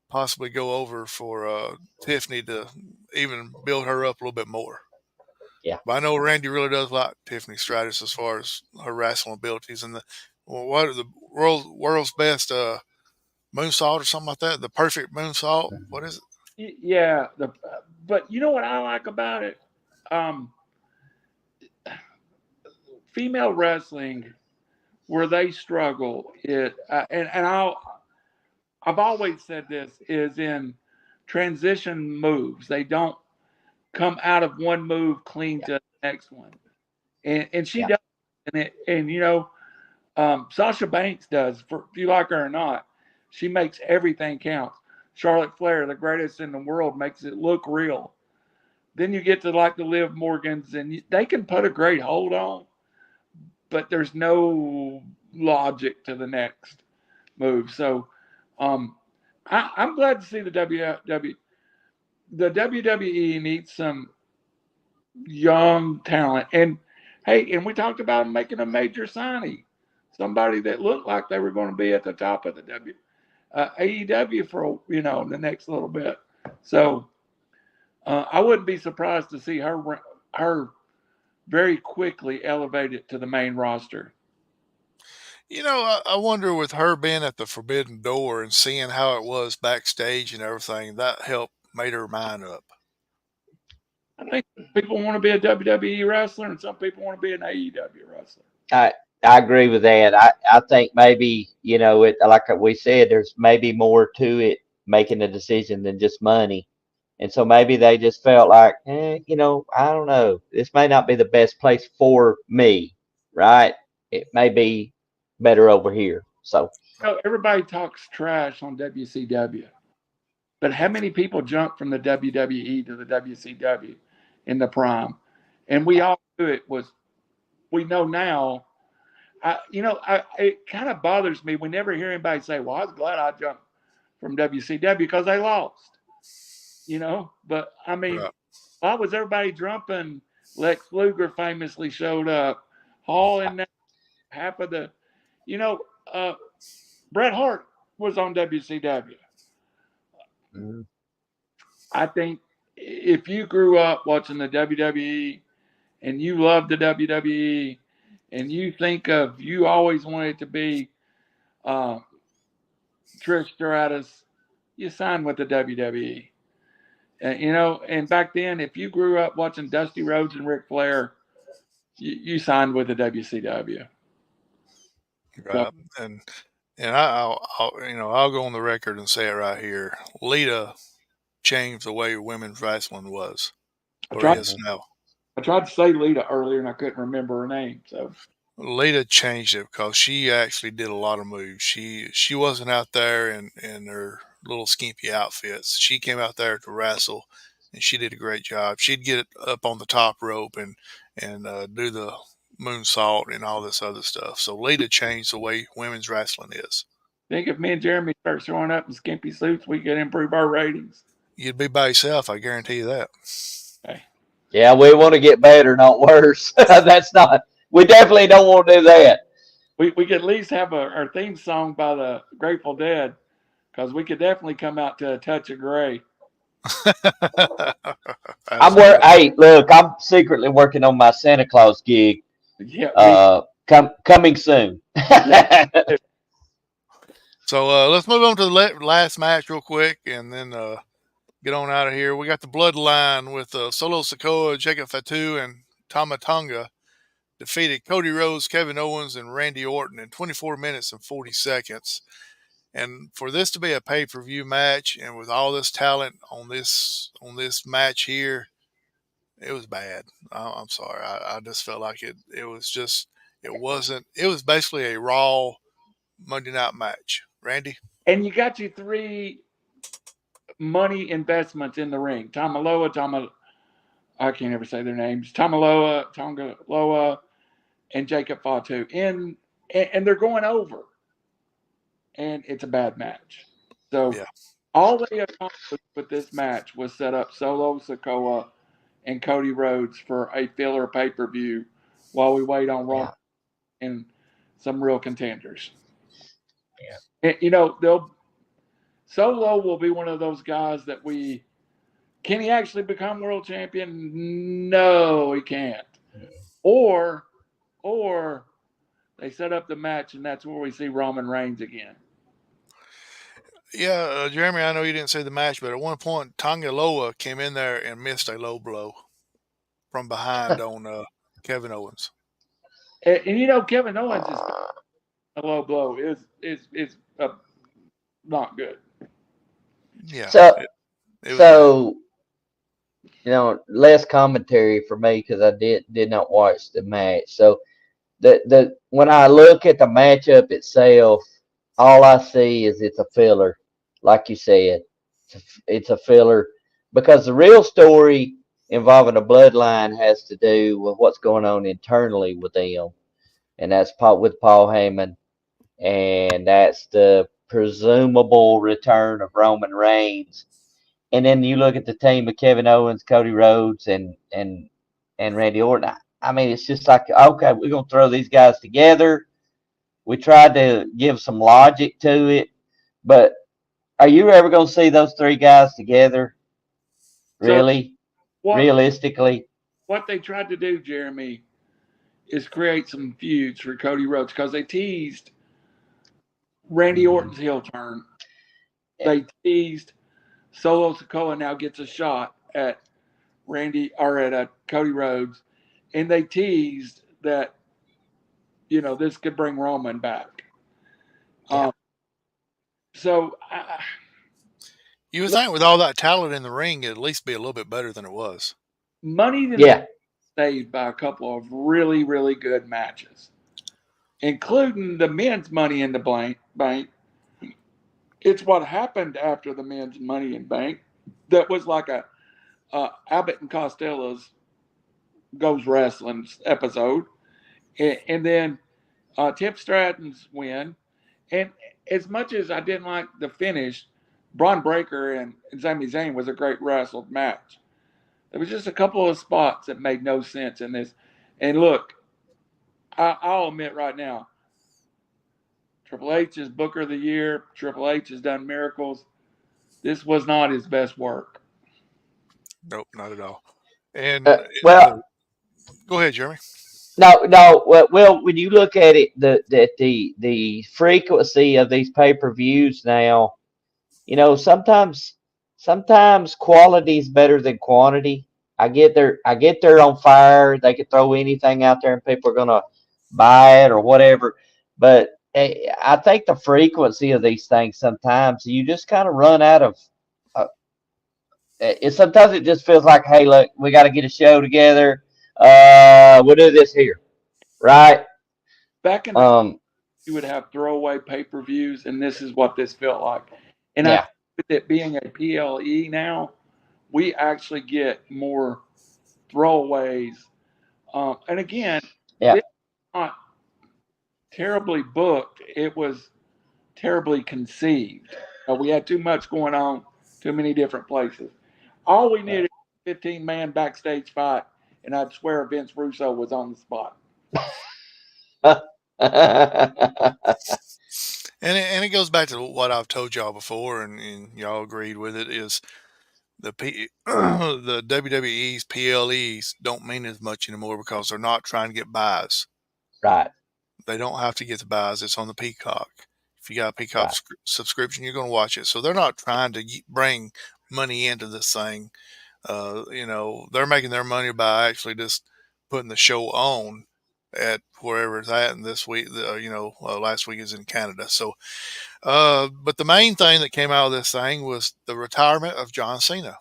possibly go over for Tiffany to even build her up a little bit more. Yeah, but I know Randy really does like Tiffany Stratton as far as her wrestling abilities and what are the world's best moonsault or something like that. The perfect moonsault. What is it? Yeah, but you know what I like about it? Female wrestling, where they struggle, I've always said this, is in transition moves. They don't come out of one move clean to the next one, and she does, Sasha Banks does. If you like her or not, she makes everything count. Charlotte Flair, the greatest in the world, makes it look real. Then you get to like the Liv Morgans, and they can put a great hold on, but there's no logic to the next move. So I'm glad to see the WWE. The WWE needs some young talent. And hey, and we talked about making a major signing, somebody that looked like they were going to be at the top of the AEW for the next little bit. So I wouldn't be surprised to see her very quickly elevated to the main roster. I wonder, with her being at the Forbidden Door and seeing how it was backstage and everything, that helped made her mind up. I think people want to be a WWE wrestler, and some people want to be an AEW wrestler. I agree with that. I think maybe, like we said, there's maybe more to it making a decision than just money. And so maybe they just felt like, I don't know. This may not be the best place for me, right? It may be better over here. So everybody talks trash on WCW. But how many people jumped from the WWE to the WCW in the prime? And we all knew it was, we know now. It kind of bothers me. We never hear anybody say, well, I was glad I jumped from WCW because they lost. But I mean, Right. why was everybody jumping? Lex Luger famously showed up. Hall and half of the, Bret Hart was on WCW. I think if you grew up watching the WWE and you love the WWE and you think of you always wanted to be Trish Stratus, you signed with the WWE. And back then, if you grew up watching Dusty Rhodes and Ric Flair, you signed with the WCW. Right. And I'll go on the record and say it right here. Lita changed the way women's wrestling was, or is now. I tried to say Lita earlier and I couldn't remember her name. So Lita changed it because she actually did a lot of moves. She wasn't out there in her little skimpy outfits. She came out there to wrestle, and she did a great job. She'd get up on the top rope and do the moonsault and all this other stuff. So Lita changed the way women's wrestling is. think if me and Jeremy start showing up in skimpy suits, we can improve our ratings. You'd be by yourself, I guarantee you that. Okay. Yeah, we want to get better, not worse. We definitely don't want to do that. We could at least have our theme song by the Grateful Dead, because we could definitely come out to A Touch of Grey. Hey, look, I'm secretly working on my Santa Claus gig. Yeah. Coming soon. So let's move on to the last match real quick, and then get on out of here. We got the Bloodline with Solo Sikoa, Jacob Fatu, and Tama Tonga defeated Cody Rhodes, Kevin Owens, and Randy Orton in 24 minutes and 40 seconds. And for this to be a pay-per-view match, and with all this talent on this match here, it was bad. I'm sorry. I just felt like it was basically a Raw Monday night match. Randy? And you got your three money investments in the ring. I can't ever say their names. Tongaloa, and Jacob Fatu. And they're going over. And it's a bad match. So all they accomplished with this match was set up Solo Sikoa and Cody Rhodes for a filler pay-per-view while we wait on Raw and some real contenders. Yeah. And, Solo will be one of those guys that can he actually become world champion? No, he can't. Or they set up the match and that's where we see Roman Reigns again. Yeah, Jeremy, I know you didn't see the match, but at one point, Tonga Loa came in there and missed a low blow from behind on Kevin Owens. And Kevin Owens is a low blow is not good. Yeah. So less commentary for me because I did not watch the match. So the when I look at the matchup itself, all I see is it's a filler, like you said. It's a filler because the real story involving the Bloodline has to do with what's going on internally with them, and that's with Paul Heyman, and that's the presumable return of Roman Reigns. And then you look at the team of Kevin Owens, Cody Rhodes, and Randy Orton. I mean, it's just like, okay, we're going to throw these guys together. We tried to give some logic to it, but are you ever going to see those three guys together? Really? Realistically? What they tried to do, Jeremy, is create some feuds for Cody Rhodes because they teased Randy Orton's heel turn. They teased Solo Sikoa now gets a shot at Cody Rhodes, and they teased that this could bring Roman back. Yeah. So you would think with all that talent in the ring, it'd at least be a little bit better than it was. Money saved by a couple of really, really good matches, including the men's Money in the Bank. It's what happened after the men's Money in Bank that was like a Abbott and Costello's Goes Wrestling episode. And then Tiff Stratton's win. And as much as I didn't like the finish, Bron Breakker and Sami Zayn was a great wrestled match. There was just a couple of spots that made no sense in this. And look, I'll admit right now, Triple H is Booker of the Year. Triple H has done miracles. This was not his best work. Nope, not at all. And well, go ahead, Jeremy. no. Well, when you look at it, the frequency of these pay-per-views now, you know, sometimes quality is better than quantity. I get they're on fire. They could throw anything out there and people are gonna buy it or whatever. But I think the frequency of these things sometimes you just kind of run out of. Sometimes it just feels like, hey, look, we got to get a show together. We'll do this here, right? Back in the you would have throwaway pay-per-views, and this is what this felt like. And I think with it being a PLE now, we actually get more throwaways. And again, it's not terribly booked. It was terribly conceived. We had too much going on, too many different places. All we needed was a 15-man backstage fight, and I'd swear Vince Russo was on the spot. And it goes back to what I've told y'all before, and y'all agreed with it, is the WWE's PLEs don't mean as much anymore because they're not trying to get buys. Right. They don't have to get the buys. It's on the Peacock. If you got a Peacock subscription, you're going to watch it. So they're not trying to bring money into this thing. You know, they're making their money by actually just putting the show on at wherever it's at. And this week, last week is in Canada. So, but the main thing that came out of this thing was the retirement of John Cena.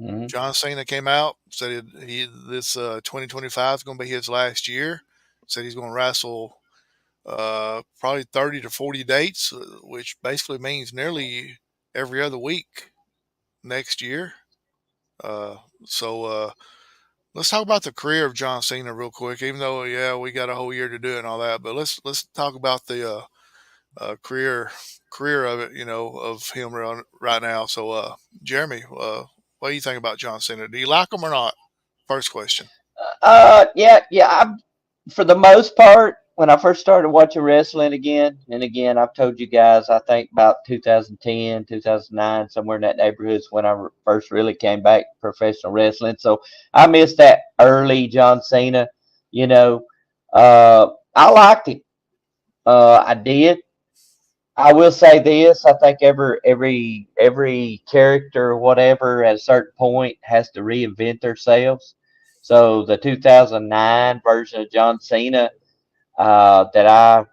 Mm-hmm. John Cena came out, said this 2025 is going to be his last year. Said he's going to wrestle probably 30 to 40 dates, which basically means nearly every other week next year. So let's talk about the career of John Cena real quick, even though, we got a whole year to do it and all that. But let's talk about the career of it, of him right now. So, Jeremy, what do you think about John Cena? Do you like him or not? First question. Yeah. For the most part, when I first started watching wrestling again, and again, I've told you guys, I think about 2010, 2009, somewhere in that neighborhood is when I first really came back to professional wrestling. So I missed that early John Cena, I liked him. I did. I will say this, I think every character or whatever at a certain point has to reinvent themselves. So the 2009 version of John Cena that I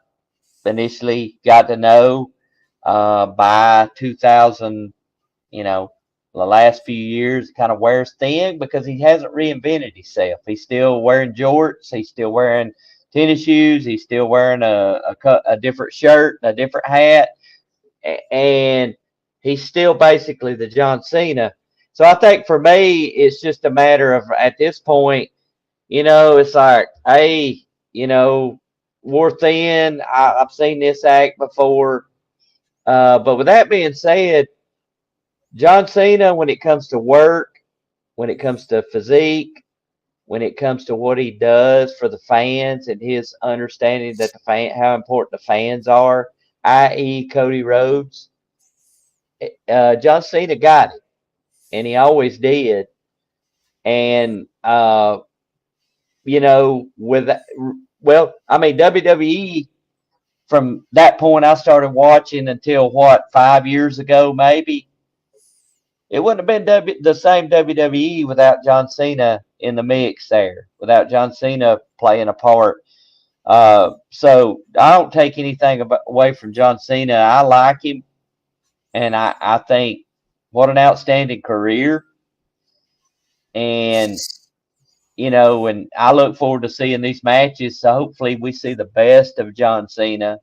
initially got to know by 2000, the last few years, kind of wears thin because he hasn't reinvented himself. He's still wearing jorts. He's still wearing tennis shoes. He's still wearing a different shirt, a different hat, and he's still basically the John Cena. So I think for me, it's just a matter of, at this point, it's like, hey, wore thin. I've seen this act before. But with that being said, John Cena, when it comes to work, when it comes to physique, when it comes to what he does for the fans and his understanding that how important the fans are, i.e. Cody Rhodes, John Cena got it. And he always did. And, WWE, from that point I started watching until 5 years ago, maybe, it wouldn't have been the same WWE without John Cena in the mix there, without John Cena playing a part. So I don't take anything away from John Cena. I like him. And I think what an outstanding career. And, and I look forward to seeing these matches. So hopefully we see the best of John Cena,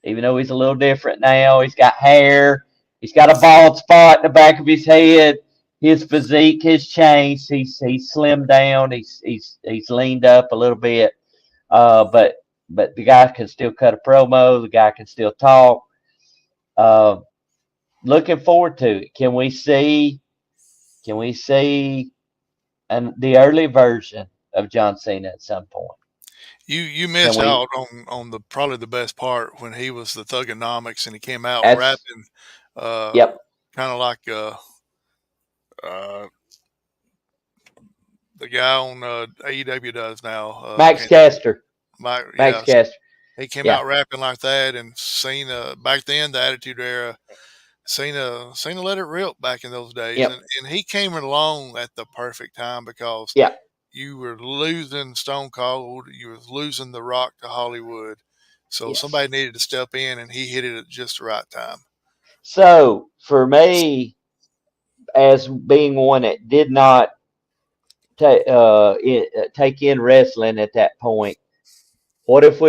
even though he's a little different now. He's got hair. He's got a bald spot in the back of his head. His physique has changed. He's slimmed down. He's leaned up a little bit. But the guy can still cut a promo. The guy can still talk. looking forward to it. Can we see the early version of John Cena at some point? You Can missed we? out on the probably the best part when he was the Thugonomics and he came out That's rapping, uh, yep. kind of like uh, the guy on AEW does now. Max Caster. Mike, Max yeah, Caster. he came Yeah. out rapping like that, and Cena back then, the Attitude Era, Cena let it rip back in those days, Yep. and he came along at the perfect time because Yeah. you were losing Stone Cold, you were losing The Rock to Hollywood, so Yes. somebody needed to step in, and he hit it at just the right time. So for me, as being one that did not take in wrestling at that point, what if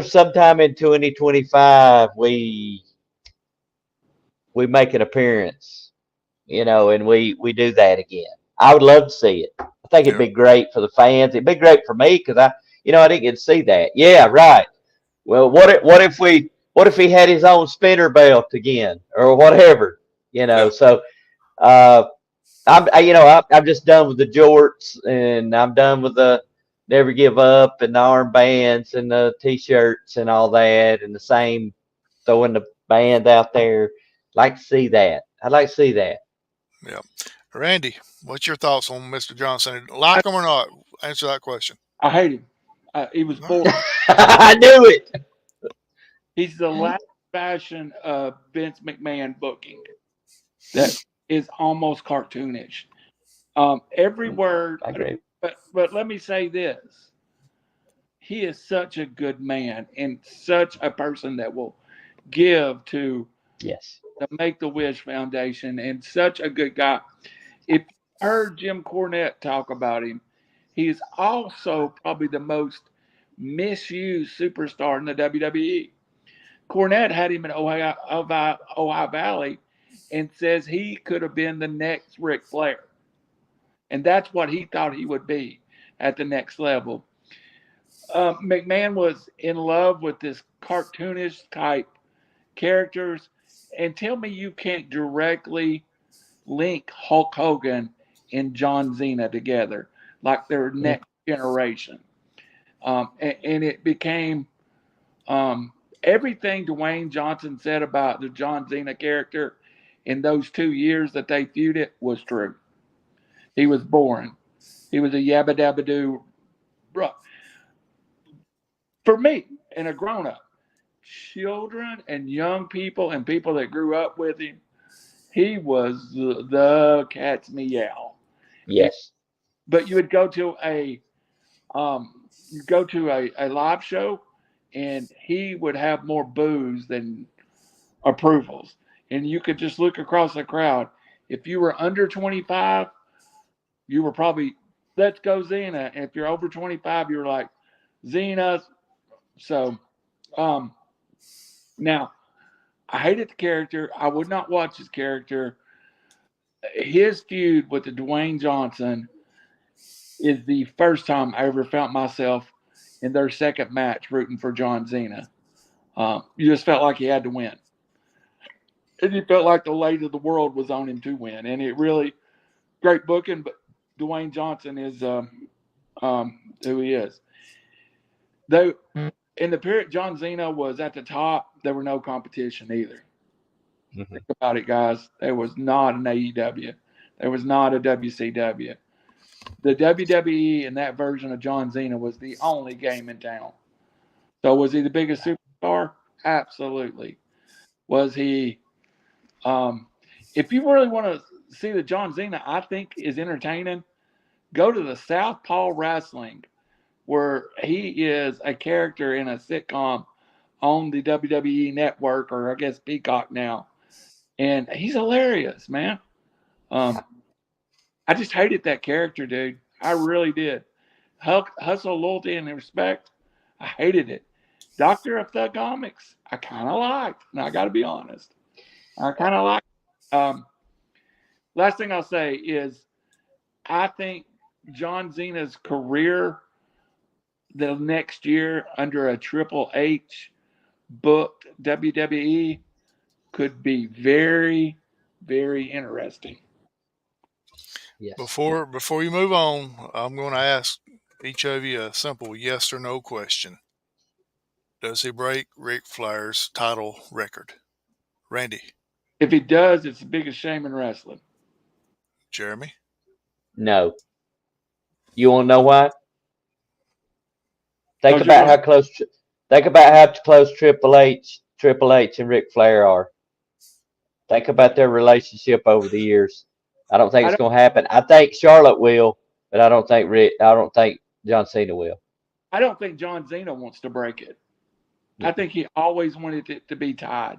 sometime in 2025 we make an appearance, and we do that again? I would love to see it. I think it'd Yeah, be great for the fans. It'd be great for me because I didn't get to see that. Yeah, right. Well, what if he had his own spinner belt again or whatever? yeah, So I'm just done with the jorts, and I'm done with the never give up and the armbands and the t-shirts and all that, and the same throwing the band out there. Like to see that. I'd like to see that. yeah. Randy, what's your thoughts on Mr. Johnson? Like him or not? Answer that question. I hate him. He was All right. boring. I knew it. He's the last fashion of Vince McMahon booking that is almost cartoonish. Every word, I agree. but let me say this: he is such a good man and such a person that will give to Yes. the Make the Wish Foundation, and such a good guy. If you heard Jim Cornette talk about him, he is also probably the most misused superstar in the WWE. Cornette had him in Ohio Valley and says he could have been the next Ric Flair. And that's what he thought he would be at the next level. McMahon was in love with this cartoonish type characters. And tell me you can't directly link Hulk Hogan and John Cena together like their next generation. And it became everything Dwayne Johnson said about the John Cena character in those 2 years that they feuded was true. He was boring. He was a yabba dabba doo. For me, and a grown up, children and young people and people that grew up with him, he was the cat's meow. Yes. But you would go to a live show, and he would have more boos than approvals. And you could just look across the crowd. If you were under 25, you were probably, let's go Xena. And if you're over 25, you were like, Xena. So, now, I hated the character. I would not watch his character. His feud with the Dwayne Johnson is the first time I ever felt myself in their second match rooting for John Cena. You just felt like he had to win. And you felt like the weight of the world was on him to win. And it really, great booking, but Dwayne Johnson is who he is. Though, in the period John Cena was at the top, there were no competition either. Mm-hmm. Think about it, guys. There was not an AEW. There was not a WCW. The WWE and that version of John Cena was the only game in town. So was he the biggest superstar? Absolutely. Was he? If you really want to see the John Cena, I think is entertaining. Go to the Southpaw Wrestling, where he is a character in a sitcom on the WWE Network, or I guess Peacock now, and he's hilarious, man. I just hated that character, dude. I really did. Hustle, loyalty, and respect. I hated it. Doctor of Thugonomics, I kind of liked, and I got to be honest. I kind of liked. Last thing I'll say is I think John Cena's career the next year under a Triple H booked WWE could be very, very interesting. Yes. Before you move on, I'm going to ask each of you a simple yes or no question. Does he break Ric Flair's title record? Randy, If he does, it's the biggest shame in wrestling. Jeremy, No. You want to know why? Think Because about how close. Think about how close Triple H and Ric Flair are. Think about their relationship over the years. I don't think it's going to happen. I think Charlotte will, but I don't think John Cena will. I don't think John Cena wants to break it. I think he always wanted it to be tied.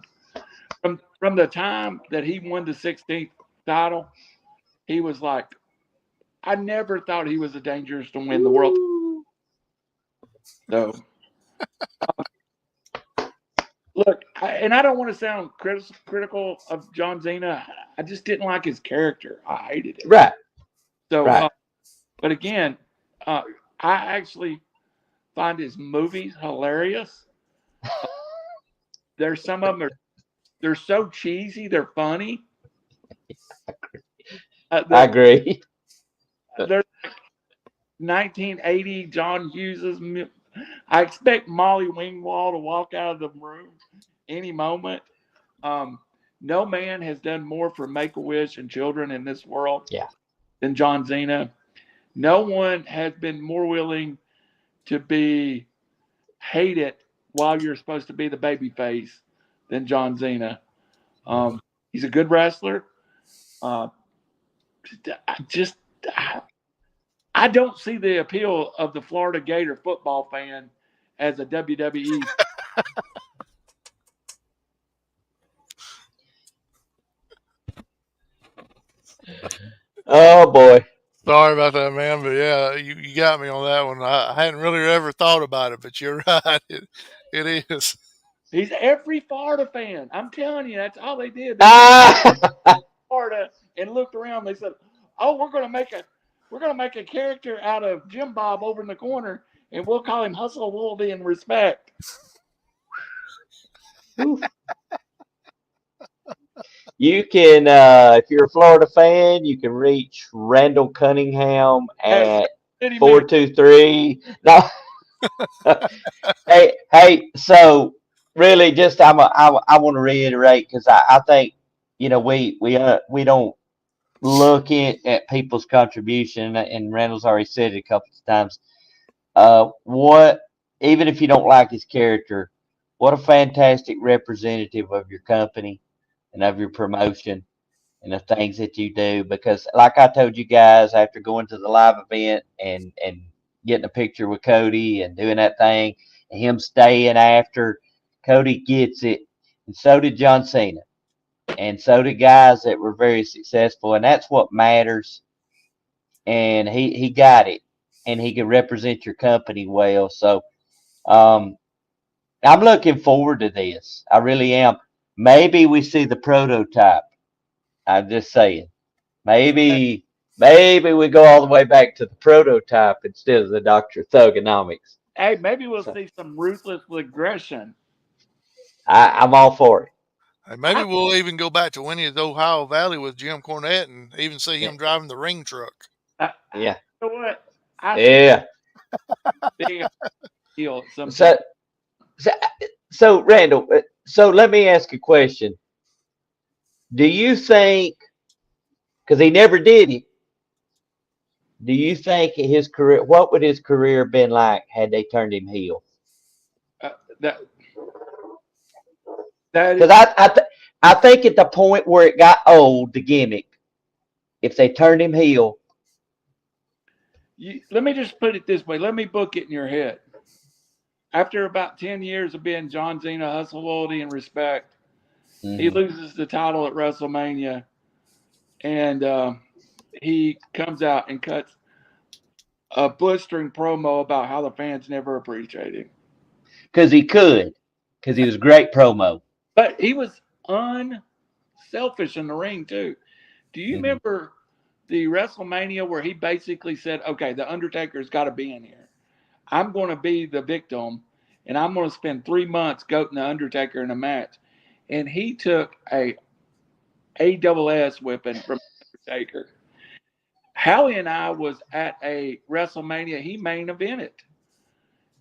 From the time that he won the 16th title, he was like, I never thought he was dangerous to win the world. So, look, I don't want to sound critical of John Cena. I just didn't like his character. I hated it. Right. So, right. But again, I actually find his movies hilarious. There's some of them they're so cheesy, they're funny. I agree. There's 1980 John Hughes's. I expect Molly Ringwald to walk out of the room any moment. No man has done more for Make-A-Wish and children in this world than John Cena. No one has been more willing to be hated while you're supposed to be the baby face than John Cena. He's a good wrestler. I don't see the appeal of the Florida Gator football fan as a WWE. Oh boy. Sorry about that, man, but yeah, you got me on that one. I hadn't really ever thought about it, but you're right. It is. He's every Florida fan. I'm telling you, that's all they did. Florida and looked around. They said, "Oh, we're going to make a character out of Jim Bob over in the corner, and we'll call him Hustle, Loyalty, and Respect." You can, if you're a Florida fan, you can reach Randall Cunningham at 423. No. hey. So really, just I want to reiterate because I think we don't look at people's contribution, and Randall's already said it a couple of times. Even if you don't like his character, what a fantastic representative of your company and of your promotion and the things that you do. Because like I told you guys, after going to the live event and getting a picture with Cody and doing that thing and him staying after, Cody gets it. And so did John Cena. And so did guys that were very successful. And that's what matters. And he got it. And he can represent your company well. So I'm looking forward to this. I really am. Maybe we see the prototype. I'm just saying. Maybe we go all the way back to the prototype instead of the Dr. Thugonomics. Hey, maybe we'll see some ruthless aggression. I'm all for it. And maybe we'll even go back to Winnie's Ohio Valley with Jim Cornette and even see him driving the ring truck. Yeah. You know what? Being a heel So Randall, so let me ask a question. Do you think, because he never did it, do you think his career, what would his career have been like had they turned him heel? Because I think at the point where it got old, the gimmick, if they turned him heel. Let me just put it this way. Let me book it in your head. After about 10 years of being John Cena, Hustle, Loyalty, and Respect, he loses the title at WrestleMania, and he comes out and cuts a blistering promo about how the fans never appreciate him. Because he was a great promo. But he was unselfish in the ring, too. Do you remember the WrestleMania where he basically said, okay, The Undertaker's got to be in here. I'm going to be the victim, and I'm going to spend 3 months goating The Undertaker in a match. and he took a ASS whipping from Undertaker. Howie and I was at a WrestleMania. He main evented,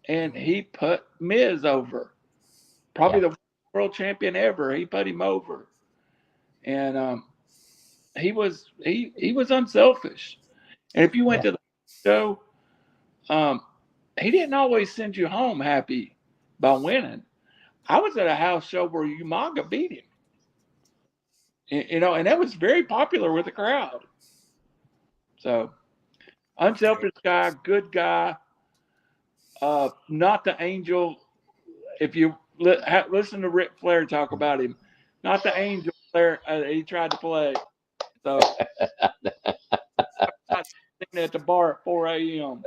and he put Miz over. Probably the world champion ever. He put him over, and he was unselfish. And if you went to the show, he didn't always send you home happy by winning. I was at a house show where Umaga beat him. You know, and that was very popular with the crowd. So, unselfish guy, good guy, not the angel. If you listen to Ric Flair talk about him, not the angel Flair he tried to play. So, at the bar at 4 a.m.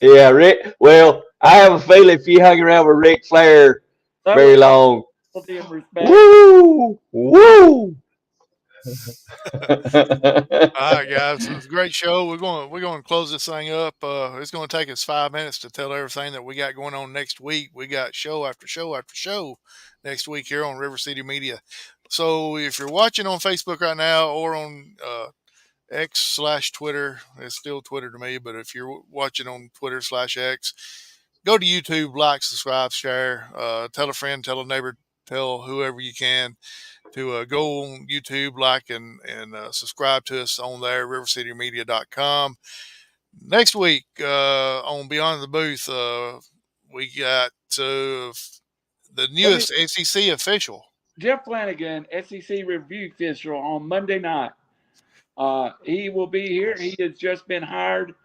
Yeah, Rick. Well, I have a feeling if you hung around with Ric Flair very long, woo, woo. All right, guys, it was a great show. We're going to close this thing up. It's going to take us 5 minutes to tell everything that we got going on next week. We got show after show after show next week here on River City Media. So if you're watching on Facebook right now or on X/Twitter, it's still Twitter to me, but if you're watching on Twitter/X, go to YouTube, like, subscribe, share, tell a friend, tell a neighbor, tell whoever you can to go on YouTube, like, and subscribe to us on there, RiverCityMedia.com. Next week on Beyond the Booth, we got the newest SEC official. Jeff Flanagan, SEC review official on Monday night. He will be here. He has just been hired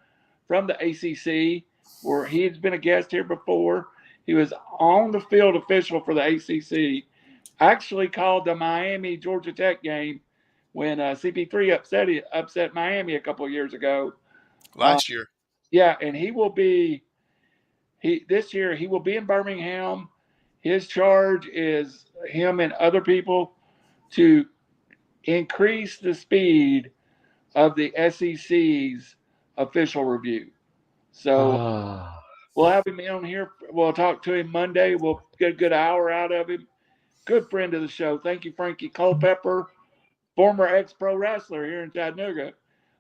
from the ACC, where he has been a guest here before. He was on the field official for the ACC. Actually called the Miami Georgia Tech game when CP3 upset Miami a couple of years ago. Last year. Yeah, and he will be this year he will be in Birmingham. His charge is him and other people to increase the speed of the SEC's official review. So we'll have him on here. We'll talk to him Monday. We'll get a good hour out of him. Good friend of the show. Thank you, Frankie Culpepper, former ex-pro wrestler here in Chattanooga,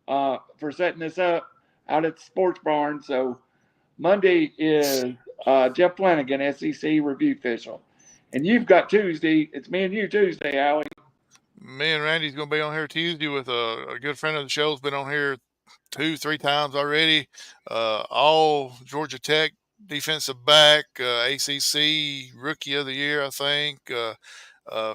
for setting this up out at the Sports Barn. So Monday is Jeff Flanagan, SEC review official. And you've got Tuesday. It's me and you Tuesday, Howie. Me and Randy's going to be on here Tuesday with a good friend of the show. Has been on here 2-3 times already. All Georgia Tech defensive back, ACC Rookie of the Year, I think.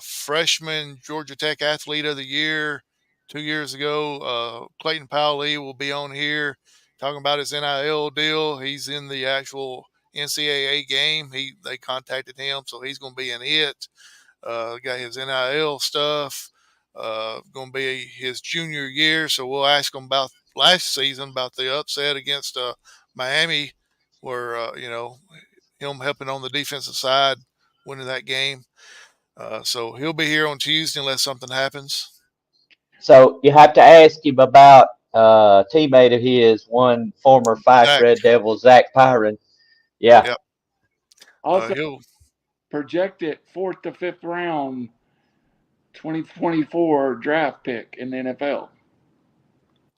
Freshman Georgia Tech Athlete of the Year 2 years ago. Clayton Powell-Lee will be on here talking about his NIL deal. He's in the actual NCAA game. They contacted him, so he's going to be in it. Got his NIL stuff. Going to be his junior year, so we'll ask him about last season, about the upset against Miami, where him helping on the defensive side, winning that game. So he'll be here on Tuesday unless something happens. So you have to ask him about a teammate of his, one former Fife Red Devil, Zach Pyron. Yeah. Yep. Also, projected 4th to 5th round 2024 draft pick in the NFL.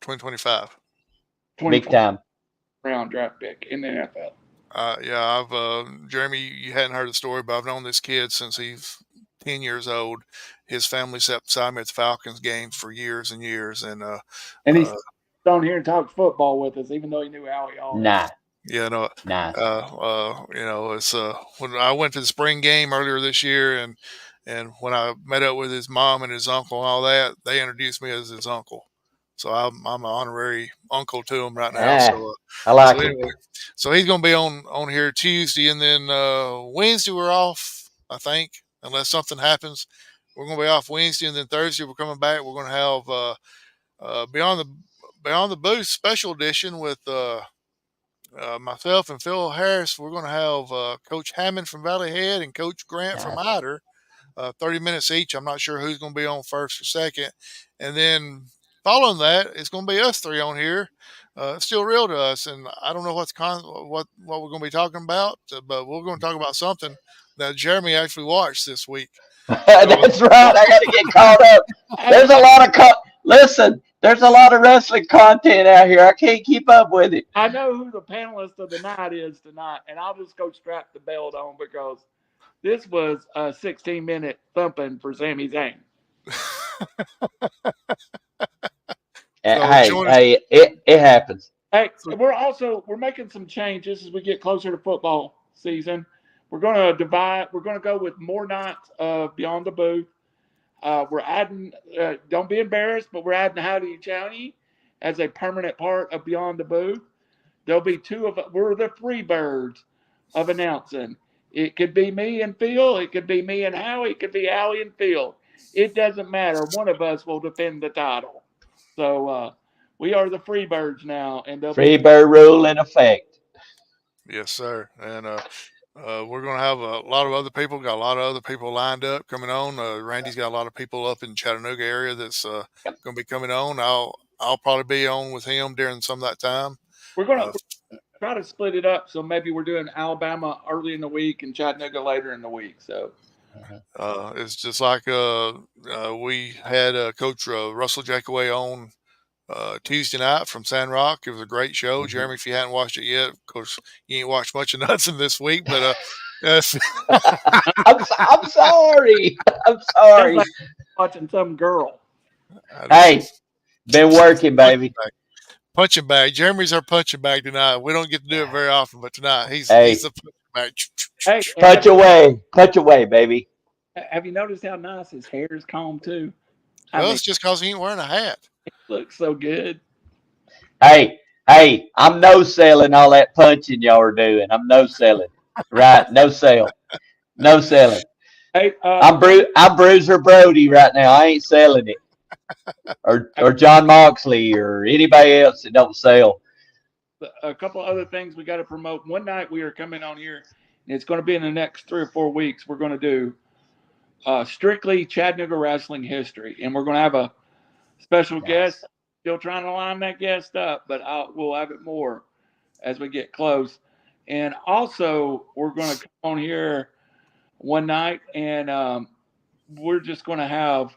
2025. Big time. Round draft pick in the NFL. I've Jeremy, you hadn't heard the story, but I've known this kid since he's 10 years old. His family sat beside me at the Falcons game for years and years, and he's on here and talked football with us, even though he knew Howie all. Nah. Yeah, no. Nah. It's when I went to the spring game earlier this year, and when I met up with his mom and his uncle and all that, they introduced me as his uncle. So I'm an honorary uncle to him right now. So I like it. Anyway, so he's going to be on here Tuesday, and then Wednesday we're off, I think, unless something happens. We're going to be off Wednesday, and then Thursday we're coming back. We're going to have Beyond the Booth special edition with myself and Phil Harris. We're going to have Coach Hammond from Valley Head and Coach Grant from Ider, 30 minutes each. I'm not sure who's going to be on first or second. And then following that, it's going to be us three on here. It's still real to us, and I don't know what we're going to be talking about, but we're going to talk about something that Jeremy actually watched this week. That's right. I got to get caught up. There's a lot of listen. There's a lot of wrestling content out here. I can't keep up with it. I know who the panelist of the night is tonight, and I'll just go strap the belt on because this was a 16-minute thumping for Sami Zayn. Hey, it happens. Hey, we're making some changes as we get closer to football season. We're going to divide. We're going to go with more nights of Beyond the Booth. We're adding. Don't be embarrassed, but we're adding Howdy Chaney as a permanent part of Beyond the Booth. There'll be two of us. We're the free birds of announcing. It could be me and Phil. It could be me and Howie. It could be Howie and Phil. It doesn't matter. One of us will defend the title. So we are the free birds now, and free bird rule in effect. Yes, sir. And we're going to have a lot of other people. Got a lot of other people lined up coming on. Randy's got a lot of people up in Chattanooga area that's going to be coming on. I'll probably be on with him during some of that time. We're going to try to split it up. So maybe we're doing Alabama early in the week and Chattanooga later in the week. So it's just like we had Coach Russell Jackaway on Tuesday night from Sand Rock. It was a great show. Mm-hmm. Jeremy, if you hadn't watched it yet, of course, you ain't watched much of nothing this week, but yes. I'm sorry. I'm sorry. Like watching some girl. Hey, been working, baby. Punching bag. Jeremy's our punching bag tonight. We don't get to do it very often, but tonight he's the punching bag. Hey, punch away, baby. Have you noticed how nice his hair is combed too? Well, it's just because he ain't wearing a hat. It looks so good. Hey, I'm no selling all that punching y'all are doing. I'm no selling. Right, no selling. Hey, I'm Bruiser Brody right now. I ain't selling it. Or John Moxley or anybody else that don't sell. A couple of other things we got to promote. One night we are coming on here, and it's going to be in the next 3 or 4 weeks. We're going to do strictly Chattanooga wrestling history, and we're going to have a special guest. Still trying to line that guest up, but we'll have it more as we get close. And also, we're going to come on here one night, and we're just going to have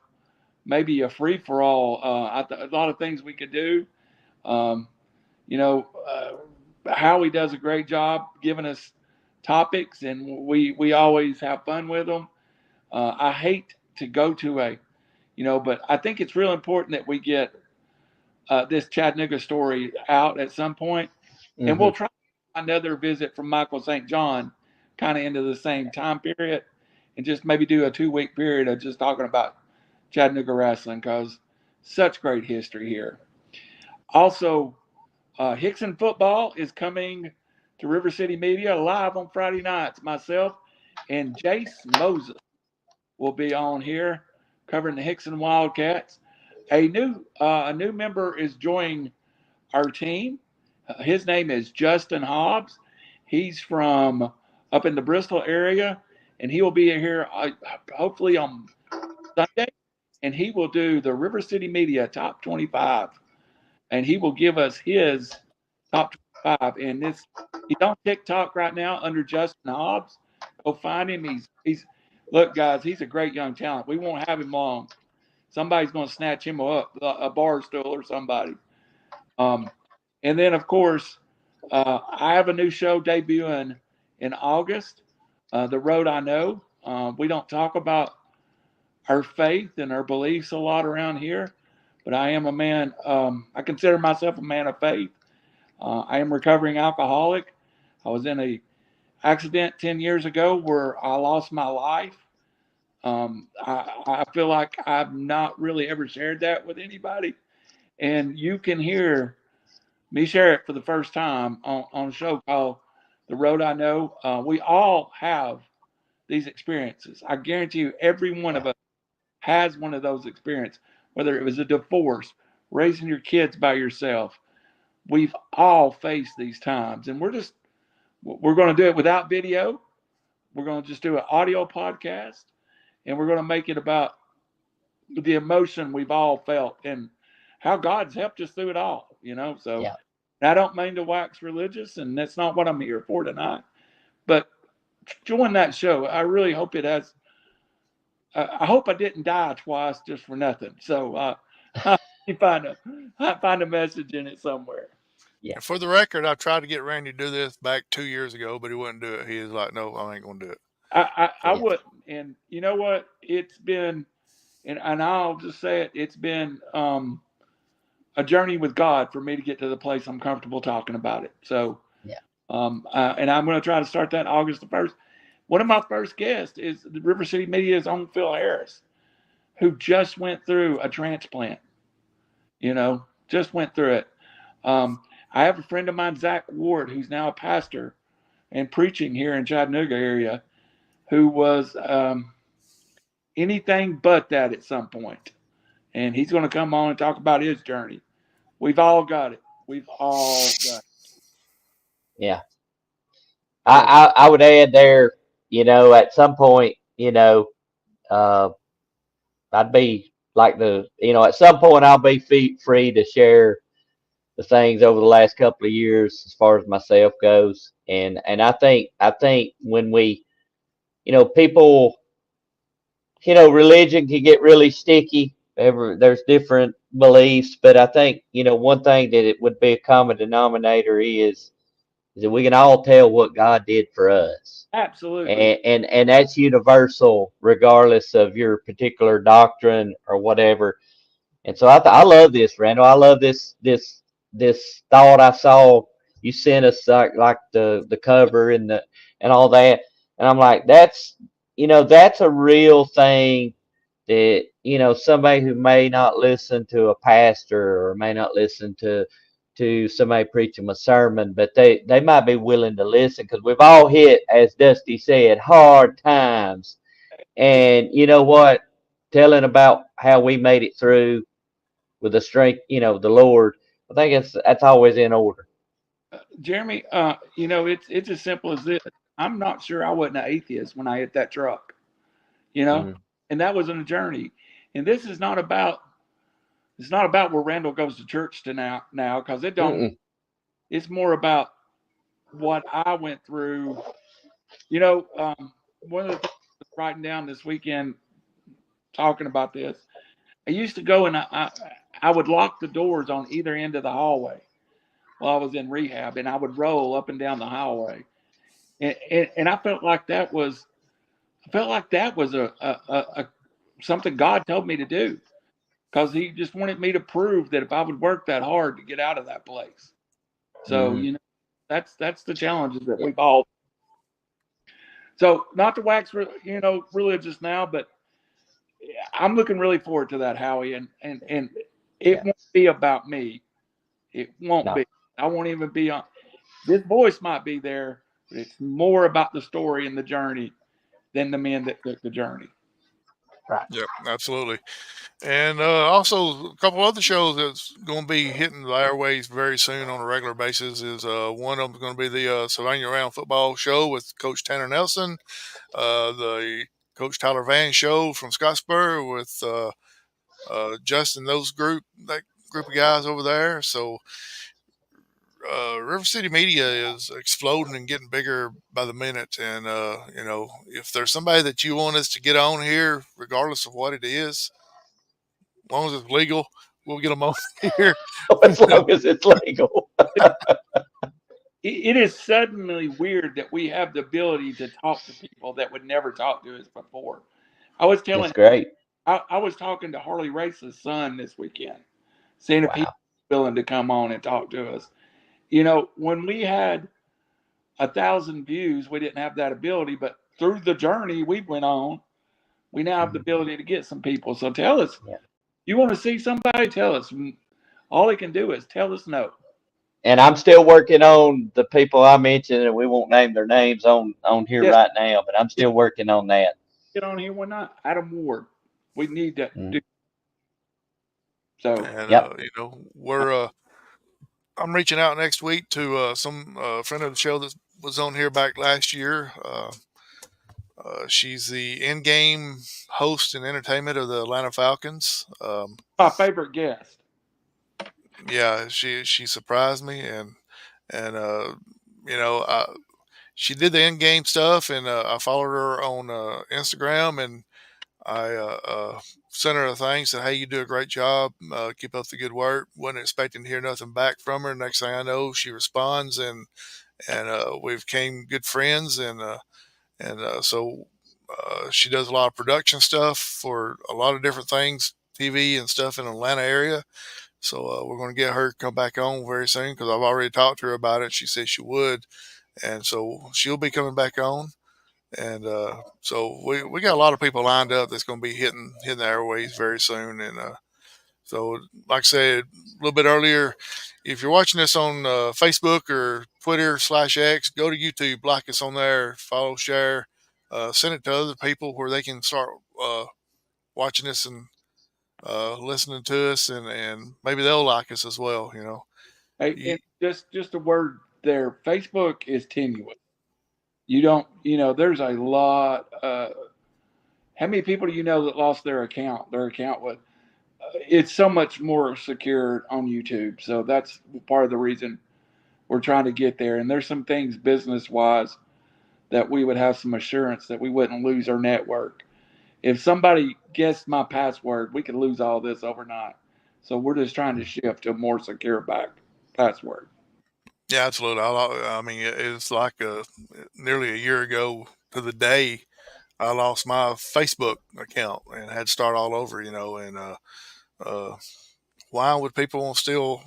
maybe a free-for-all. A lot of things we could do. Howie does a great job giving us topics, and we always have fun with them. I hate to go to but I think it's real important that we get this Chattanooga story out at some point. Mm-hmm. And we'll try another visit from Michael St. John kind of into the same time period and just maybe do a 2-week period of just talking about Chattanooga wrestling because such great history here. Also, Hickson football is coming to River-City-Media live on Friday nights. Myself and Jace Moses will be on here covering the Hickson Wildcats. A new member is joining our team. His name is Justin Hobbs. He's from up in the Bristol area, and he will be here hopefully on Sunday, and he will do the River-City-Media Top 25, and he will give us his Top 25. And he's on TikTok right now under Justin Hobbs. Go find him. Look, guys, he's a great young talent. We won't have him long. Somebody's going to snatch him up, a bar stool or somebody. And then, of course, I have a new show debuting in August, The Road I Know. We don't talk about our faith and our beliefs a lot around here, but I am a man. I consider myself a man of faith. I am a recovering alcoholic. I was in a accident 10 years ago where I lost my life. I feel like I've not really ever shared that with anybody. And you can hear me share it for the first time on a show called The Road I Know. We all have these experiences. I guarantee you every one of us has one of those experiences, whether it was a divorce, raising your kids by yourself. We've all faced these times, and we're going to do it without video. We're going to just do an audio podcast, and we're going to make it about the emotion we've all felt and how God's helped us through it all, So yeah. I don't mean to wax religious, and that's not what I'm here for tonight. But join that show. I really hope it has I hope I didn't die twice just for nothing. So you find a message in it somewhere. Yeah. And for the record, I tried to get Randy to do this back 2 years ago, but he wouldn't do it. He was like, "No, I ain't gonna do it." I wouldn't. And you know what? It's been, and I'll just say it. It's been a journey with God for me to get to the place I'm comfortable talking about it. So Yeah. And I'm going to try to start that August the 1st. One of my first guests is the RiverCity-Media's own Phil Harris, who just went through a transplant. Just went through it. I have a friend of mine, Zach Ward, who's now a pastor and preaching here in Chattanooga area, who was anything but that at some point. And he's going to come on and talk about his journey. We've all got it. We've all got it. Yeah. I would add there, at some point, I'd be like at some point I'll be free to share the things over the last couple of years as far as myself goes. And I think when we, people, religion can get really sticky. There's different beliefs, but I think, one thing that it would be a common denominator is that we can all tell what God did for us. Absolutely. And that's universal, regardless of your particular doctrine or whatever. And so I love this, Randall. I love this thought I saw you sent us, like the cover and all that. And I'm like, that's a real thing that, somebody who may not listen to a pastor or may not listen to somebody preaching a sermon, but they might be willing to listen, because we've all hit, as Dusty said, hard times. And you know what? Telling about how we made it through with the strength, the Lord, I think that's always in order. Jeremy, it's as simple as this. I'm not sure I wasn't an atheist when I hit that truck, Mm. and that was on a journey. And this is not about, it's not about where Randall goes to church to now, because it don't. Mm-mm. It's more about what I went through. One of the things I was writing down this weekend, talking about this, I used to go and I would lock the doors on either end of the hallway while I was in rehab, and I would roll up and down the hallway, and I felt like that was a something God told me to do, because He just wanted me to prove that if I would work that hard to get out of that place. So Mhm. that's the challenges that we've all. So not to wax religious now, but I'm looking really forward to that, Howie, and it Yeah. won't be about me. It won't No. be. I won't even be on. This voice might be there, but it's more about the story and the journey than the men that took the journey. Right. Yep, absolutely. And also a couple other shows that's going to be hitting the airways very soon on a regular basis is one of them going to be the Sylvania Round Football Show with Coach Tanner Nelson, the Coach Tyler Van Show from Scottsboro with Justin, that group of guys over there. So River City Media is exploding and getting bigger by the minute. And, if there's somebody that you want us to get on here, regardless of what it is, as long as it's legal, we'll get them on here. As long as it's legal. It is suddenly weird that we have the ability to talk to people that would never talk to us before. I was telling, It's great. I was talking to Harley Race's son this weekend, seeing if he Wow. was willing to come on and talk to us. When we had 1,000 views, we didn't have that ability, but through the journey we went on, we now have the ability to get some people. So tell us, Yeah. you want to see somebody? Tell us. All they can do is tell us no. And I'm still working on the people I mentioned, and we won't name their names on here Yes, right now, but I'm still working on that. get on here one night. Adam Ward. We need to Mm. do so. And, Yep. I'm reaching out next week to some friend of the show that was on here back last year. She's the in-game host and entertainment of the Atlanta Falcons. My favorite guest. Yeah, she surprised me, and she did the in-game stuff, and I followed her on Instagram, and I sent her a thing, said, "Hey, you do a great job. Keep up the good work." Wasn't expecting to hear nothing back from her. Next thing I know, she responds, and we've became good friends, so she does a lot of production stuff for a lot of different things, TV and stuff in the Atlanta area. So we're going to get her to come back on very soon because I've already talked to her about it. She said she would, and so she'll be coming back on. And so we got a lot of people lined up that's going to be hitting the airways very soon. And so, like I said a little bit earlier, if you're watching this on Facebook or Twitter/X, go to YouTube, like us on there, follow, share, send it to other people where they can start watching us and listening to us, and maybe they'll like us as well. Hey, You- and just a word there. Facebook is tenuous. You don't, there's a lot. How many people do you know that lost their account? Their account was. It's so much more secure on YouTube. So that's part of the reason we're trying to get there. And there's some things business wise that we would have some assurance that we wouldn't lose our network. If somebody guessed my password, we could lose all this overnight. So we're just trying to shift to a more secure back password. yeah, absolutely. I mean, it's like nearly a year ago to the day I lost my Facebook account and had to start all over. And uh, why would people want to steal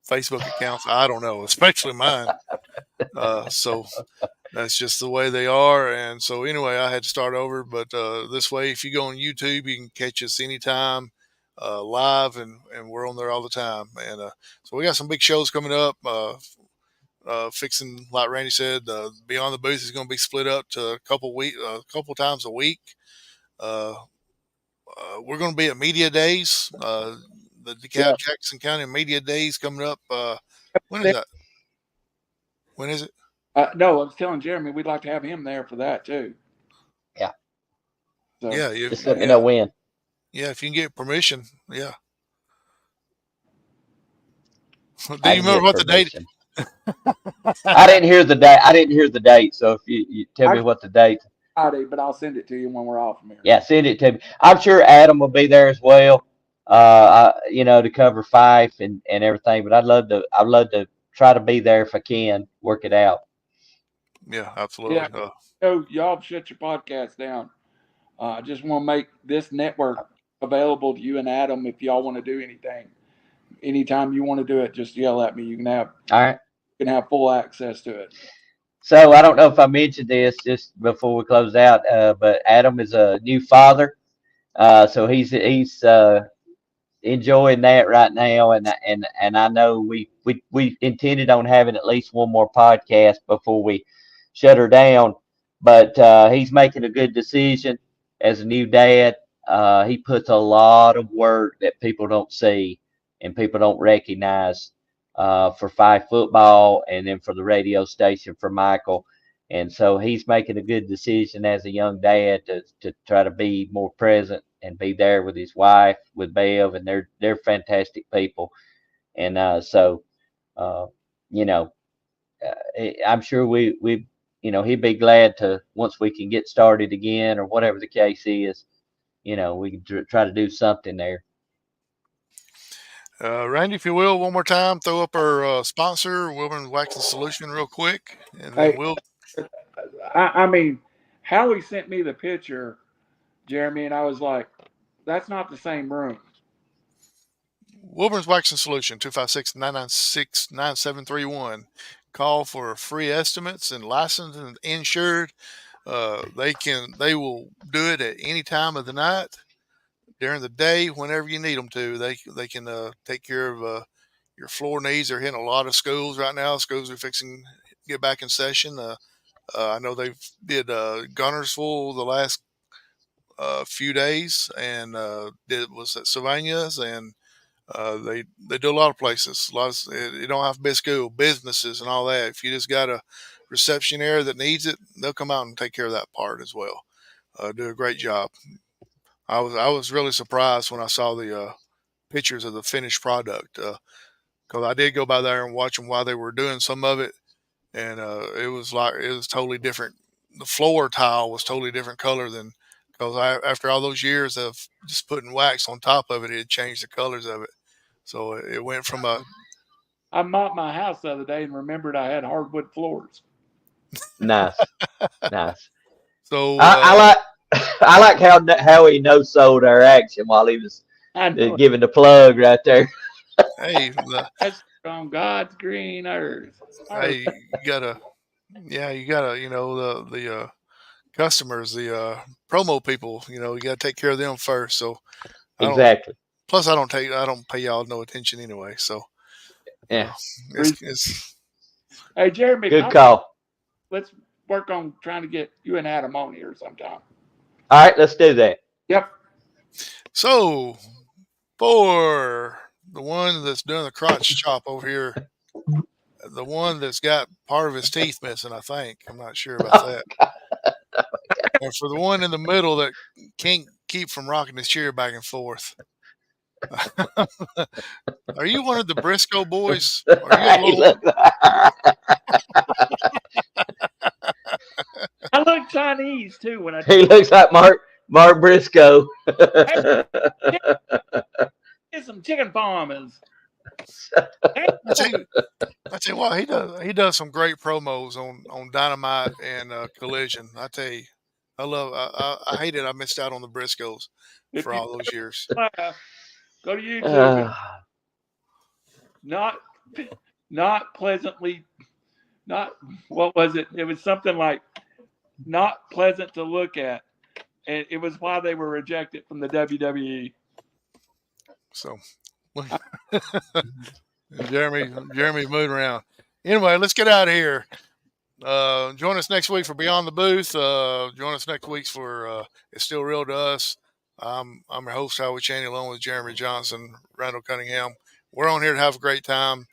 Facebook accounts? I don't know, especially mine. So that's just the way they are. And so anyway, I had to start over. But this way, if you go on YouTube, you can catch us anytime live, and we're on there all the time. And so we got some big shows coming up. Fixing, like Randy said, Beyond the Booth is going to be split up to a couple times a week. We're going to be at Media Days, the DeKalb Jackson County Media Days coming up. When is that? When is it? No, I was telling Jeremy we'd like to have him there for that too. Yeah. So, Yeah, Just let me know when. Yeah, if you can get permission, yeah. Do I you can remember get what the date? permission. I didn't hear the date. I didn't hear the date. So if you tell me what the date. Friday, but I'll send it to you when we're off from here. Yeah, send it to me. I'm sure Adam will be there as well. To cover Fife and everything. But I'd love to try to be there if I can work it out. Yeah, absolutely. Yeah. Y'all shut your podcast down. I just want to make this network available to you and Adam if y'all want to do anything. Anytime you want to do it, just yell at me. You can have All right. full access to it. So I don't know if I mentioned this just before we close out, but Adam is a new father. So he's enjoying that right now, and I know we intended on having at least one more podcast before we shut her down, but he's making a good decision as a new dad. He puts a lot of work that people don't see and people don't recognize for Five Football and then for the radio station for Michael. And so he's making a good decision as a young dad to try to be more present and be there with his wife, with Bev, and they're fantastic people. And I'm sure we he'd be glad to once we can get started again or whatever the case is. We can try to do something there. Randy, if you will, one more time, throw up our sponsor, Wilburn Waxing Solution, real quick, and then Hey, we'll. I mean, Howie sent me the picture, Jeremy, and I was like, that's not the same room. Wilburn's Waxing Solution, 256-996-9731. Call for free estimates and licensed and insured. They will do it at any time of the night, during the day, whenever you need them to. They can take care of your floor needs. They're hitting a lot of schools right now. Schools are fixing to get back in session. I know they've did Gunnersville the last few days, and was at Sylvania's, and they do a lot of places. You don't have to be a school, businesses, and all that. If you just got a reception area that needs it, they'll come out and take care of that part as well. Do a great job. I was really surprised when I saw the pictures of the finished product, because I did go by there and watch them while they were doing some of it, and it was totally different. The floor tile was totally different color than because after all those years of just putting wax on top of it, it changed the colors of it. So it went from a. I mopped my house the other day and remembered I had hardwood floors. Nice. Nice. So I like how he no sold our action while he was giving the plug right there. Hey, that's on God's green earth. Hey, you gotta, the customers, the promo people, you gotta take care of them first. So Exactly. Plus, I don't pay y'all no attention anyway. So yeah, it's hey Jeremy, good call. Let's work on trying to get you and Adam on here sometime. All right, let's do that. Yep. So for the one that's doing the crotch chop over here, the one that's got part of his teeth missing, I think. I'm not sure about that. And for the one in the middle that can't keep from rocking his chair back and forth. Are you one of the Briscoe boys? Are you I look Chinese too when I. He looks like Mark Briscoe. Get some chicken farmers. I tell you what, he does some great promos on Dynamite and Collision. I tell you, I hate it. I missed out on the Briscoes for all those years. Go to YouTube. Not pleasantly. Not what was it? It was something like not pleasant to look at, and it was why they were rejected from the WWE. So, Jeremy's moving around. Anyway, let's get out of here. Join us next week for Beyond the Booth. Join us next week for It's Still Real to Us. I'm your host, Howie Chaney, along with Jeremy Johnson, Randall Cunningham. We're on here to have a great time.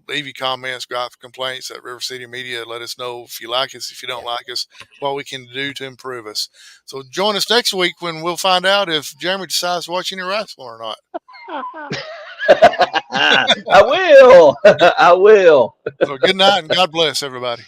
Leave your comments, gripes, complaints at RiverCity-Media. Let us know if you like us, if you don't like us, what we can do to improve us. So join us next week when we'll find out if Jeremy decides to watch any wrestling or not. I will. I will. So good night and God bless everybody.